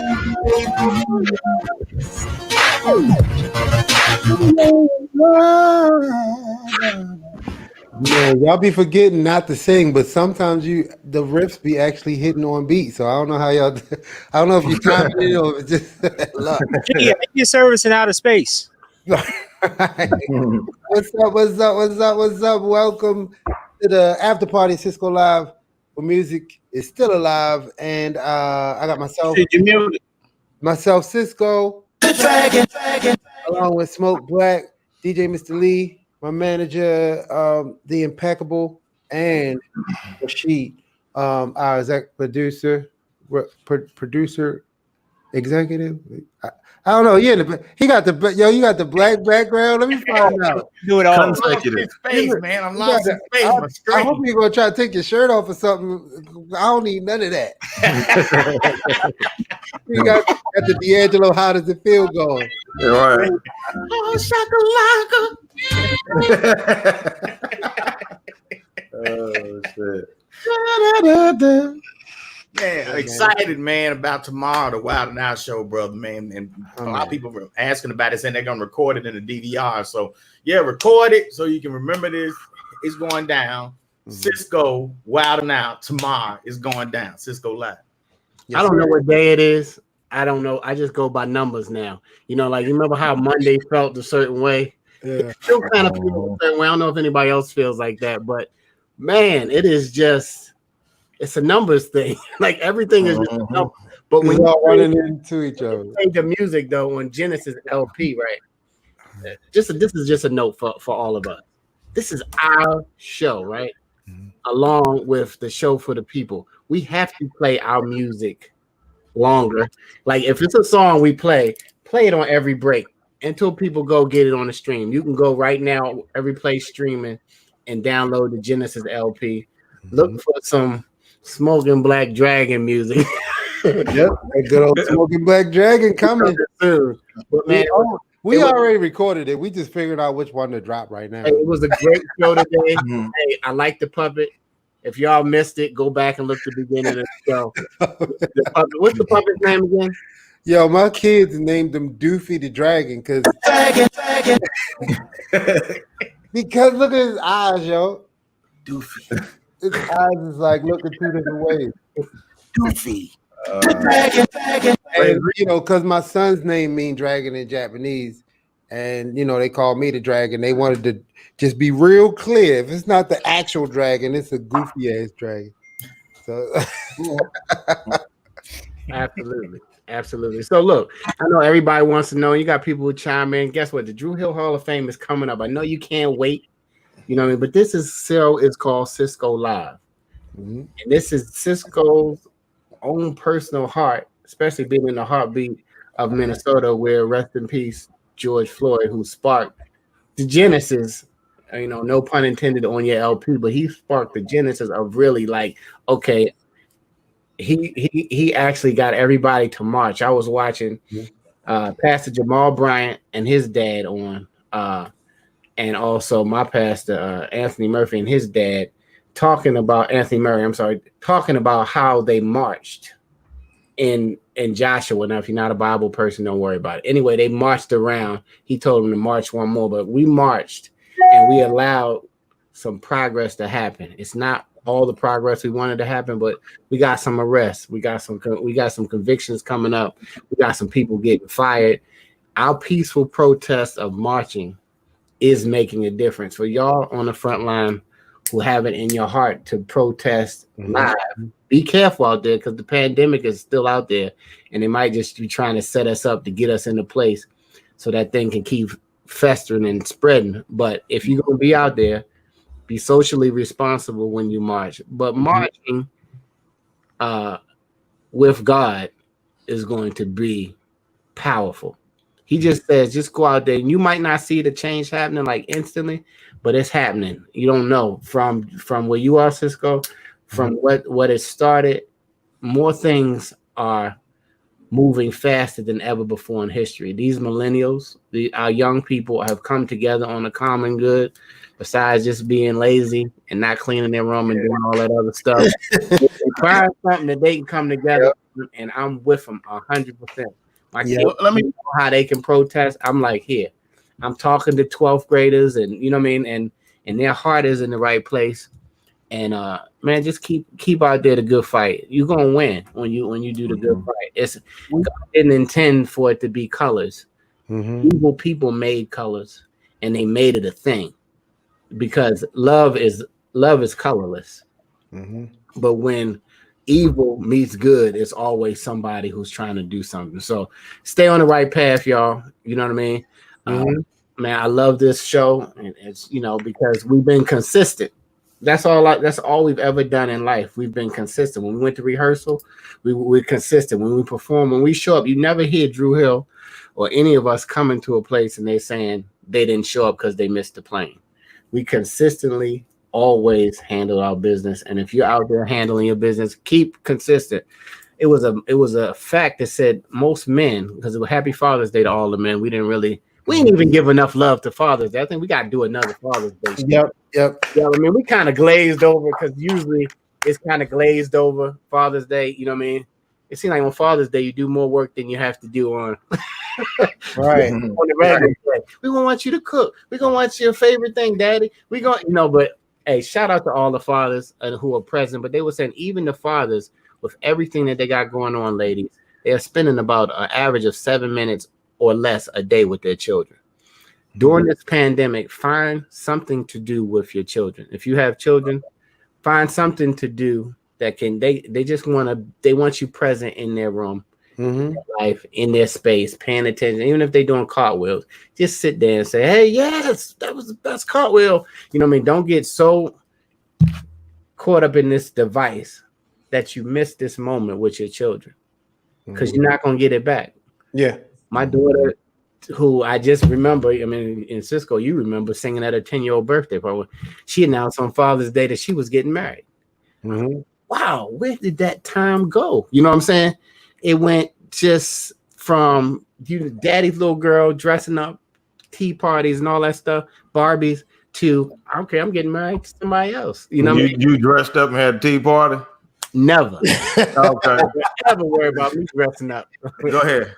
Man, y'all be forgetting not to sing, but sometimes the riffs be actually hitting on beat. So I don't know how y'all. I don't know if you timed it or it's just luck. Yeah, your service in outer space. What's up? What's up? What's up? What's up? Welcome to the after party SISQO Live, where music is still alive. And I got myself SISQO, along with Smoke Black, DJ Mr. Lee, my manager, the Impeccable, and Rashid, our producer, executive. I don't know. Yeah, he got the you got the black background. Let me find out. Do it all. Consecutive. Space, man. I'm lost in space. I hope you're gonna try to take your shirt off or something. I don't need none of that. You got the D'Angelo. How does it feel going? All right. Oh, shakalaka. Oh shit. Man, I'm excited, man, about tomorrow, the Wild and Out show, brother, man. And a lot of people were asking about it, saying they're gonna record it in the DVR. So yeah, record it so you can remember this. It's going down. SISQO Wild and Out tomorrow is going down. SISQO Live. Yes, I don't know what day it is. I don't know. I just go by numbers now. You know, like you remember how Monday felt a certain way? Yeah. It still kind of feels a certain way. I don't know if anybody else feels like that, but man, it is just. It's a numbers thing. Like everything is just a number. But when you're running into each other, the music though on Genesis LP, right? This is just a note for all of us. This is our show, right? Along with the show for the people. We have to play our music longer. Like if it's a song we play it on every break until people go get it on the stream. You can go right now, every place streaming, and download the Genesis LP. Look for some Smoking Black Dragon music. Yep, that good old Smoking Black Dragon coming soon. But man, we already recorded it. We just figured out which one to drop right now. Hey, it was a great show today. Hey, I like the puppet. If y'all missed it, go back and look at the beginning of the show. What's the puppet's name again? Yo, my kids named him Doofy the Dragon because because look at his eyes, yo. Doofy. His eyes is like looking two different ways. Doofy. And, you know, because my son's name means dragon in Japanese, and you know they call me the dragon. They wanted to just be real clear. If it's not the actual dragon, it's a goofy ass dragon. So, absolutely. So look, I know everybody wants to know. You got people who chime in. Guess what? The Drew Hill Hall of Fame is coming up. I know you can't wait. You know what I mean? But this is called SISQO Live. And this is SISQO's own personal heart, especially being in the heartbeat of Minnesota, where rest in peace, George Floyd, who sparked the genesis, you know, no pun intended on your LP, but he sparked the genesis of really like, okay, he actually got everybody to march. I was watching Pastor Jamal Bryant and his dad on and also my pastor, Anthony Murphy, and his dad talking about how they marched in Joshua. Now, if you're not a Bible person, don't worry about it. Anyway, they marched around. He told them to march one more, but we marched and we allowed some progress to happen. It's not all the progress we wanted to happen, but we got some arrests. We got some convictions coming up. We got some people getting fired. Our peaceful protest of marching is making a difference for y'all on the front line who have it in your heart to protest live. Be careful out there because the pandemic is still out there and they might just be trying to set us up to get us into place so that thing can keep festering and spreading. But if you're going to be out there, be socially responsible when you march. But marching with God is going to be powerful. He just says, just go out there and you might not see the change happening like instantly, but it's happening. You don't know from where you are, SISQO, from what it started. More things are moving faster than ever before in history. These millennials, our young people have come together on a common good, besides just being lazy and not cleaning their room and doing all that other stuff. They find something that they can come together and I'm with them 100%. My Yeah. kids, let me know how they can protest. I'm like, here, I'm talking to 12th graders, and you know what I mean, and their heart is in the right place. And man, just keep out there the good fight. You're gonna win when you do the good fight. It's God didn't intend for it to be colors. Evil people made colors, and they made it a thing because love is colorless. But when evil meets good, it's always somebody who's trying to do something. So stay on the right path, y'all. You know what I mean? Man, I love this show, and it's because we've been consistent. That's all we've ever done in life. We've been consistent. When we went to rehearsal, we're consistent. When we perform, when we show up, you never hear Drew Hill or any of us coming to a place and they're saying they didn't show up because they missed the plane. We consistently always handle our business. And if you're out there handling your business, keep consistent. It was a fact that said most men, because it was Happy Father's Day to all the men, we didn't even give enough love to Father's Day. I think we got to do another Father's Day. Yep. Yeah, I mean, we kind of glazed over because usually it's kind of glazed over Father's Day. You know what I mean? It seems like on Father's Day you do more work than you have to do on right on the regular day. We gonna want you to cook. We gonna want your favorite thing, Daddy. We gonna but hey, shout out to all the fathers who are present. But they were saying even the fathers, with everything that they got going on, ladies, they are spending about an average of 7 minutes or less a day with their children. During this pandemic, find something to do with your children. If you have children, find something to do that they want you present in their room, in their life, in their space, paying attention. Even if they're doing cartwheels, just sit there and say, hey, yes, that was the best cartwheel. You know what I mean? Don't get so caught up in this device that you miss this moment with your children, because you're not going to get it back. Yeah. My daughter, who I just remember, I mean, in SISQO, you remember singing at her 10-year-old birthday party. She announced on Father's Day that she was getting married. Wow, where did that time go? You know what I'm saying? It went just from daddy's little girl dressing up, tea parties and all that stuff, Barbies, to okay, I'm getting married to somebody else. You know, you dressed up and had a tea party? Never. Okay. Never worry about me dressing up. Go ahead.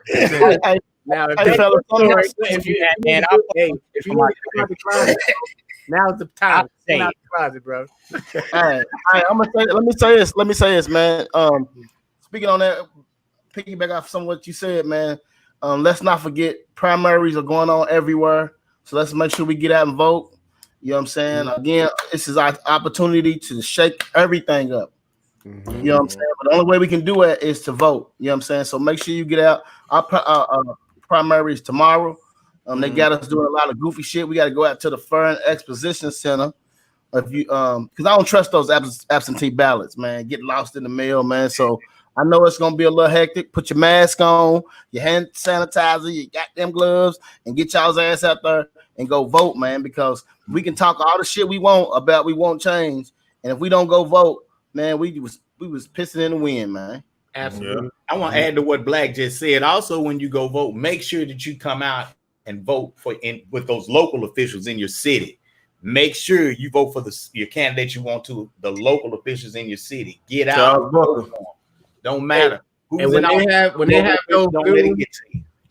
Now, if you need to come out the closet, now's the time. Come out the closet, bro. All right, let me say this, man. Speaking on that, piggyback off some of what you said, man. Let's not forget primaries are going on everywhere. So let's make sure we get out and vote. You know what I'm saying? Again, this is our opportunity to shake everything up. You know what I'm saying? But the only way we can do it is to vote. You know what I'm saying? So make sure you get out. Our primaries tomorrow. They got us doing a lot of goofy shit. We got to go out to the Fern Exposition Center. If you because I don't trust those absentee ballots, man. Get lost in the mail, man. So I know it's gonna be a little hectic. Put your mask on, your hand sanitizer, your goddamn gloves, and get y'all's ass out there and go vote, man. Because we can talk all the shit we want about we won't change, and if we don't go vote, man, we was pissing in the wind, man. Absolutely. Yeah. I want to add to what Black just said. Also, when you go vote, make sure that you come out and vote with those local officials in your city. Make sure you vote for your candidate you want to. The local officials in your city. Get out. Don't matter. And when they have those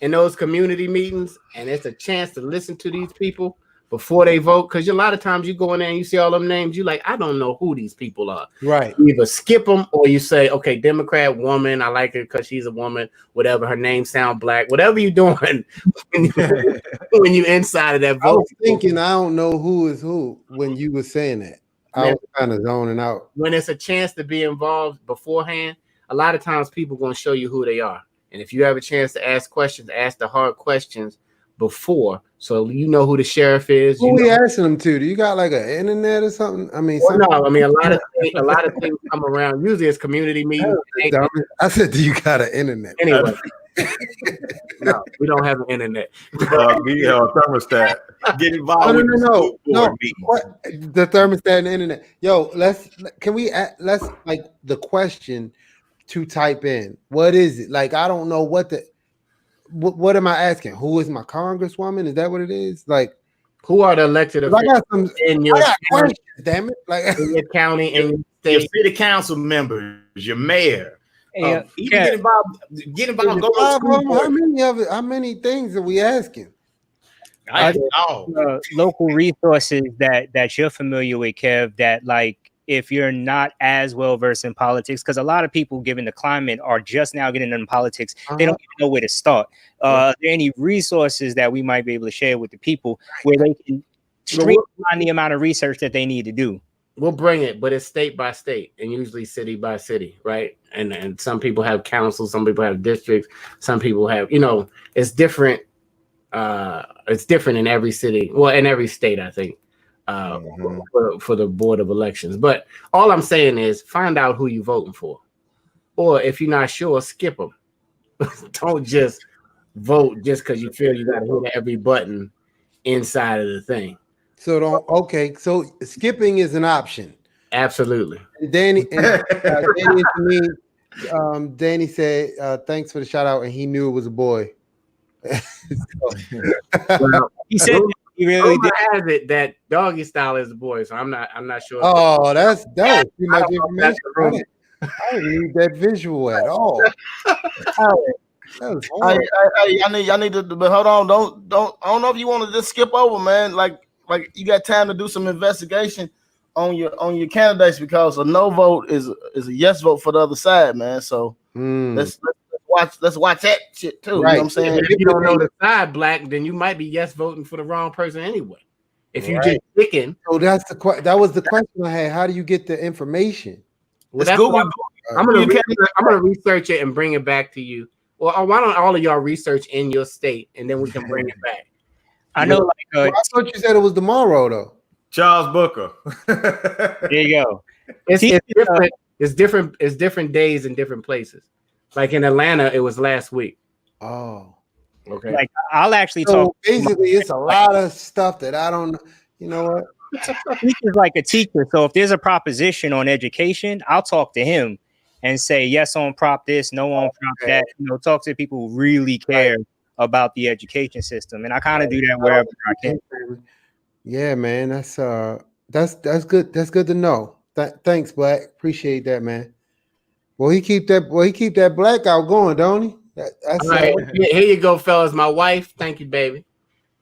in those community meetings, and it's a chance to listen to these people before they vote, because a lot of times you go in there and you see all them names, you like, I don't know who these people are. Right. You either skip them or you say, okay, Democrat woman, I like her because she's a woman, whatever, her name sound Black, whatever you're doing when you're inside of that vote. I was thinking, I don't know who is who when you were saying that. I was kind of zoning out. When it's a chance to be involved beforehand, a lot of times people are going to show you who they are. And if you have a chance to ask questions, ask the hard questions before, so you know who the sheriff is. Who are we asking them to? Do you got like an internet or something? I mean, no. I mean, a lot of things come around. Usually, it's community meetings. I said, do you got an internet? Anyway, no, we don't have an internet. Thermostat. Get involved. No. What? The thermostat and the internet. Yo, let's like the question to type in. What is it? Like, I don't know what am I asking? Who is my congresswoman? Is that what it is? Like, who are the elected officials in your county? Damn it! Like in your county and your city council members, your mayor, Even get involved. Get involved. Go to school. How many things are we asking? Local resources that you're familiar with, Kev, that like if you're not as well versed in politics, because a lot of people given the climate are just now getting into politics, they don't even know where to start. Are there any resources that we might be able to share with the people where they can streamline the amount of research that they need to do? We'll bring it, but it's state by state and usually city by city, right? And some people have councils, some people have districts, some people have, it's different. It's different in every city, well, in every state, I think, for the Board of Elections. But all I'm saying is find out who you're voting for. Or if you're not sure, skip them. Don't just vote just because you feel you got to hit every button inside of the thing. So skipping is an option. Absolutely. Danny said, thanks for the shout out, and he knew it was a boy. Well, he said he really did. Has it that doggy style is the boy, so I'm not sure. Oh, that was too much information. I didn't need that visual at all. I need to, but hold on, don't. I don't know if you want to just skip over, man. Like you got time to do some investigation on your candidates, because a no vote is a yes vote for the other side, man. So let's watch that shit too. Right. You know what I'm saying? If you don't know the side, Black, then you might be yes voting for the wrong person anyway. If you just picking. So that was the question I had. How do you get the information? Well, that's Google. I'm gonna research it and bring it back to you. Well, why don't all of y'all research in your state and then we can bring it back? I know, I thought you said it was tomorrow though. Charles Booker. There you go. It's different. It's different days in different places. Like in Atlanta, it was last week. Oh, okay. Like I'll actually so talk. Basically, it's a lot of stuff that I don't. You know what? He's like a teacher. So if there's a proposition on education, I'll talk to him and say yes on prop this, no on prop that. Talk to people who really care about the education system, and I kind of do that wherever I can. Yeah, man, that's good. That's good to know. Thanks, Black. Appreciate that, man. Well, he keep that blackout going, don't he? That's all right. Here you go, fellas. My wife, thank you, baby.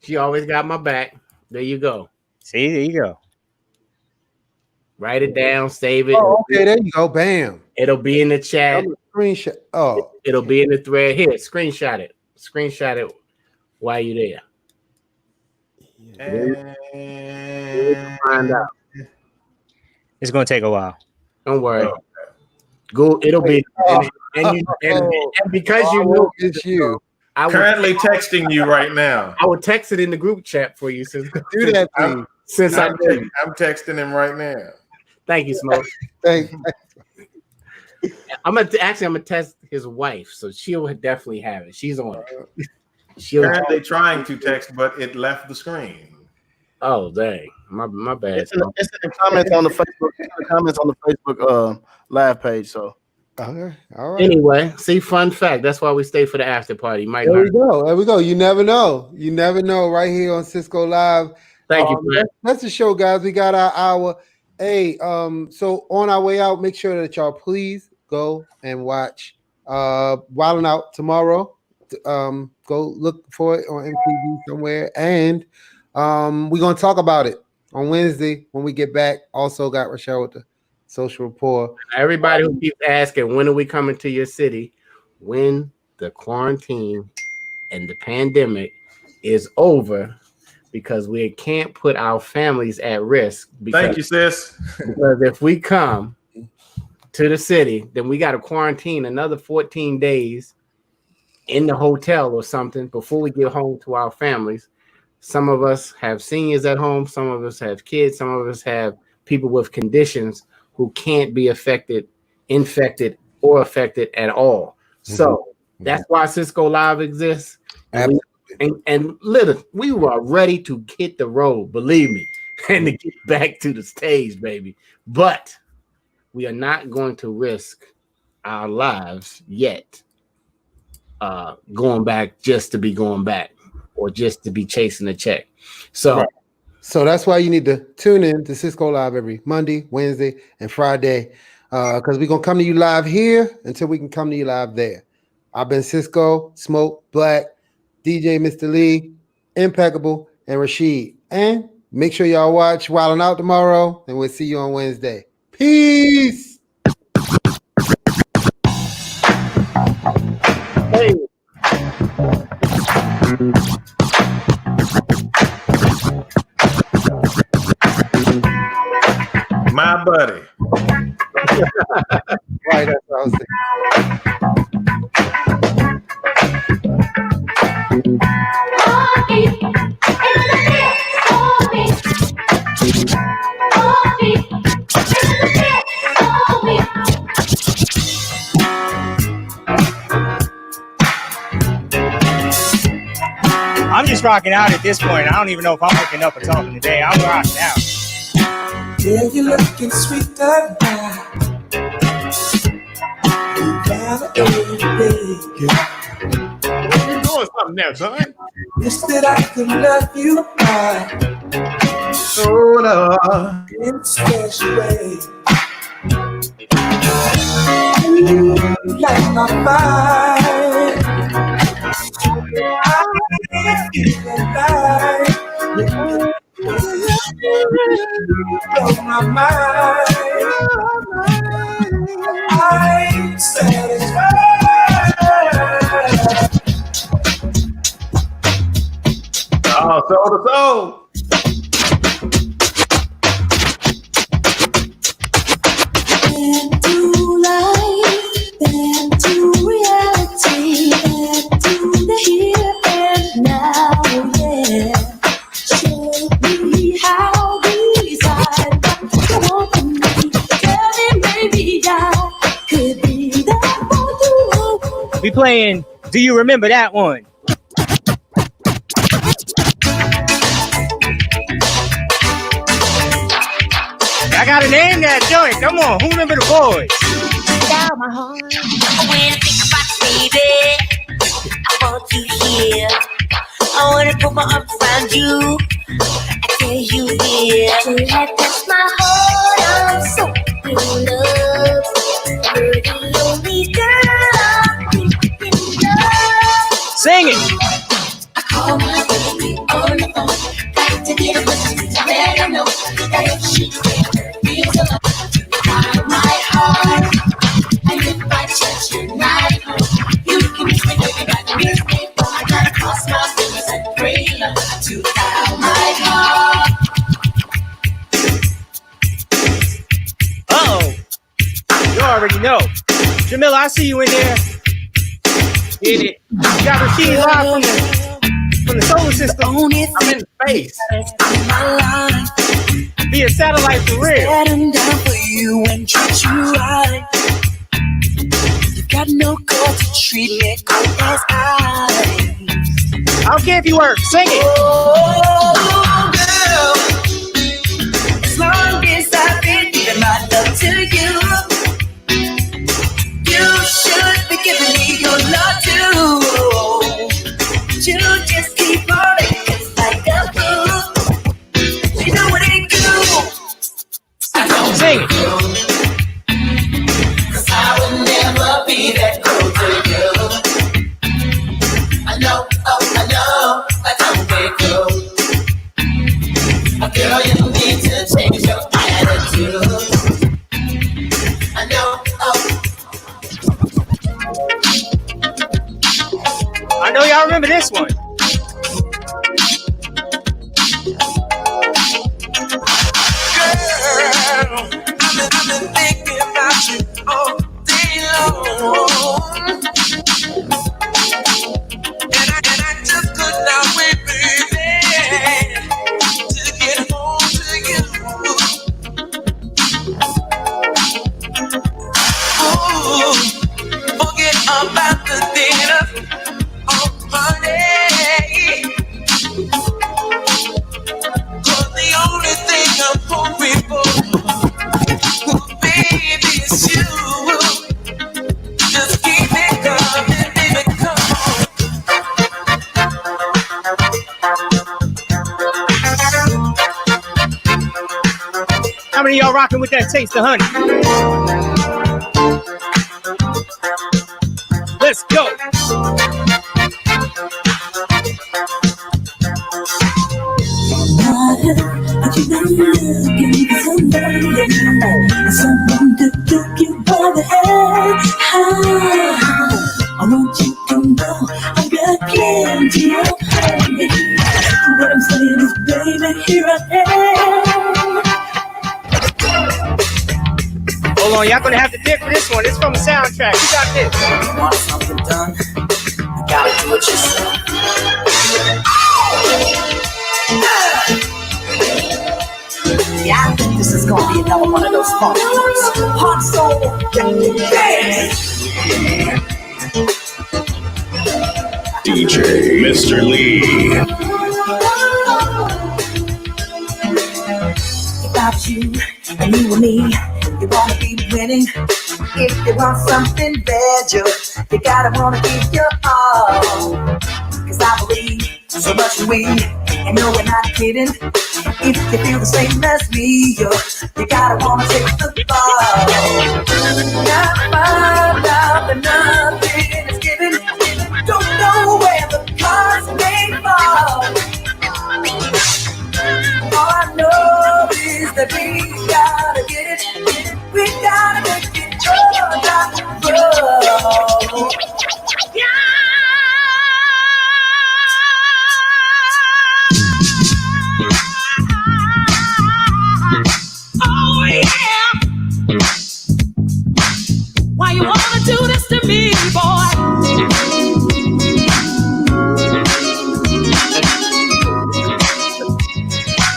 She always got my back. There you go. See, there you go. Write it down, save it. Oh, okay, there you go. Bam. It'll be in the chat. Screenshot. Oh, it'll be in the thread. Here, screenshot it. Screenshot it while you're there. Find out. It's gonna take a while. Don't worry. Go. It'll be. And because you know it's you. I'm currently texting you right now. I will text it in the group chat for you. Do that, please. I'm texting him right now. Thank you, Smoke. Thanks. I'm gonna test his wife, so she'll definitely have it. She's on it. Apparently trying to text, but it left the screen. Oh dang, my bad. It's in the comments on the Facebook. Live page. So. Okay. All right. Anyway, see, fun fact. That's why we stay for the after party. There we go. You never know. Right here on SISQO Live. Thank you. That's the show, guys. We got our hour. Hey, so on our way out, make sure that y'all please go and watch Wildin' Out tomorrow. Go look for it on MTV somewhere, and we're gonna talk about it on Wednesday when we get back. Also got Rochelle with the Social Rapport. Everybody who keeps asking, when are we coming to your city? When the quarantine and the pandemic is over, because we can't put our families at risk. Thank you, sis. Because if we come to the city, then we got to quarantine another 14 days in the hotel or something before we get home to our families. Some of us have seniors at home. Some of us have kids. Some of us have people with conditions who can't be infected or affected at all. So that's why SISQO Live exists. And literally, we were ready to hit the road, believe me, and to get back to the stage, baby. But we are not going to risk our lives yet going back just to be going back or just to be chasing a check. So that's why you need to tune in to SISQO Live every Monday, Wednesday, and Friday. because we're gonna come to you live here until we can come to you live there. I've been SISQO, Smoke, Black, DJ Mr. Lee, Impeccable, and Rashid. And make sure y'all watch Wildin' Out tomorrow, and we'll see you on Wednesday. Peace. Hey. My buddy. Right, that's what I was I'm just rocking out at this point. I don't even know if I'm looking up or talking today. I'm rocking out. Yeah, you're looking sweeter now. You got a baby. You're doing something there, son. Wish that I could love you in a special way. You light my fire. I feel alive. Blow my mind. I'm satisfied. Oh, soul to soul. Into life, into reality, into the here and now, yeah. Show me how these eyes want me. Tell me maybe I could be that for you. We playing Do You Remember That One? I gotta name that joint. Come on, who remember the boys? Down my heart. When I think about baby, I want you here. I wanna put my arms around you. I tell you here. You had touched my heart. I'm so in love. You're the only girl in love. Sing it. I call my baby on the phone. Got to get a message to let her know that if she feels alone, my heart. And if I touch your night, you can miss me, baby, like miss me. I gotta cross my fingers and pray to found my heart. Uh-oh. You already know. Jamila, I see you in there. Get it. You got Rashid live from the solar system. I'm in space. Be a satellite for real. Setting down for you and treat you right. You got no cause to treat me cold as ice. I don't care if you work. Sing it. Oh, girl. As long as I've been giving my love to you, you should be giving me your love too. You just keep on it like a fool. You know what it do. Sing it. Cause I will never be that cold to you. I know, I don't wake up. Girl, you need to change your attitude. I know, I know y'all remember this one. I've been thinking about you all day long. And I just could not wait, baby, to get home to you. Oh, forget about the dinner on Monday. 'Cause the only thing I'm hoping for, baby, it's you. Just keep it coming, baby, come on. How many of y'all rocking with that taste of honey? Can't you find me? What I'm saying is, baby, here I am. Hold on, y'all gonna have to dig for this one. It's from the soundtrack. You got this. You want something done? You gotta do it yourself. Yeah, I think this is gonna be another one of those funky ones. Hot soul, dance. DJ Mr. Lee. About you and you and me, you wanna be winning. If you want something better, you gotta wanna give your all. Cause I believe so much in we, and no, we're not kidding. If you feel the same as me, you gotta wanna take the ball. Not my love and nothing is given. Don't know where the cards may fall. All I know is that we gotta get it. We gotta make it roll. Oh yeah. Why you wanna do this to me, boy?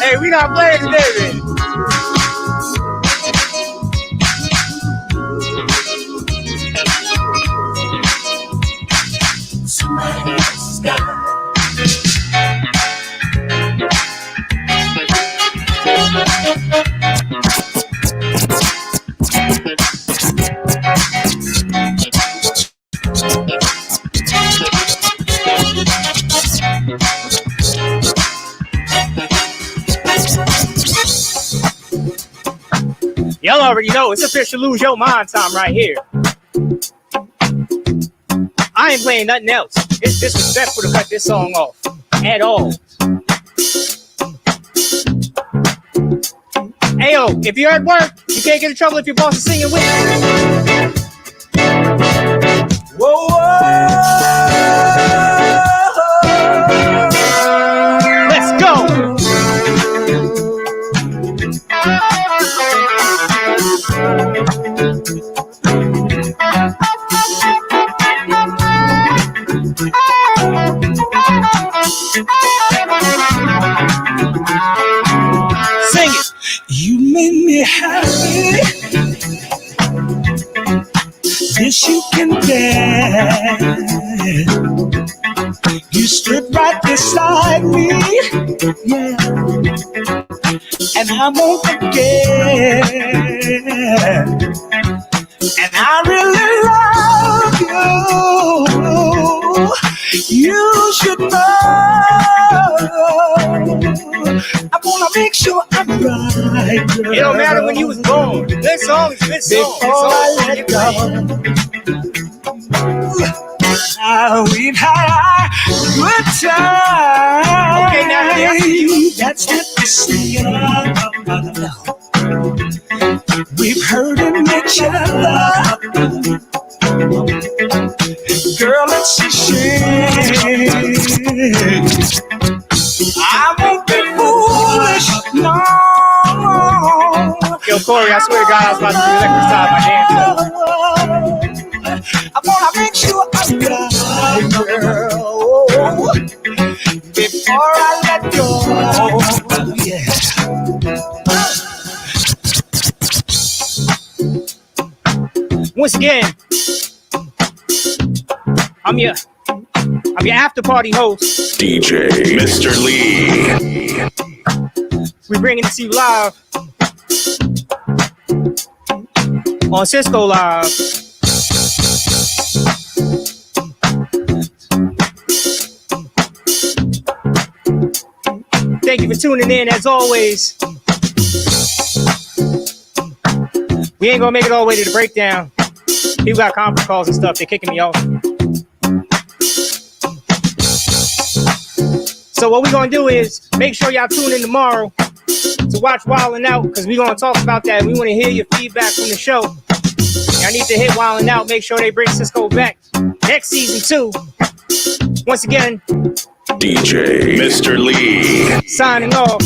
Hey, we not playing today, man. Somebody else's guy. Y'all already know it's official lose your mind time right here. I ain't playing nothing else. It's disrespectful to cut this song off at all. Ayo, if you're at work, you can't get in trouble if your boss is singing with you. Whoa, Let's go. Sing it. you made me happy. This you can get. You stood right beside me, yeah, and I won't forget. And I really love you. You should know. I wanna make sure I'm right. It don't matter when you was born. This song is this song. Before I let go. Now we've had a good time. Okay, now that's what you see. We've heard each other. Girl, it's a shame. I won't be foolish, no. Yo, Corey, I swear to God, I was about to do electric side my damn self. I wanna make sure I'm right, girl, before I let go. Yeah. Once again, I'm your after party host, DJ Mr. Lee. We're bringing it to you live on SISQO Live. Thank you for tuning in as always. We ain't gonna make it all the way to the breakdown. People got conference calls and stuff. They're kicking me off. So what we're going to do is make sure y'all tune in tomorrow to watch Wildin' Out, because we're going to talk about that. We want to hear your feedback from the show. Y'all need to hit Wildin' Out. Make sure they bring SISQO back next season 2. Once again, DJ Mr. Lee signing off.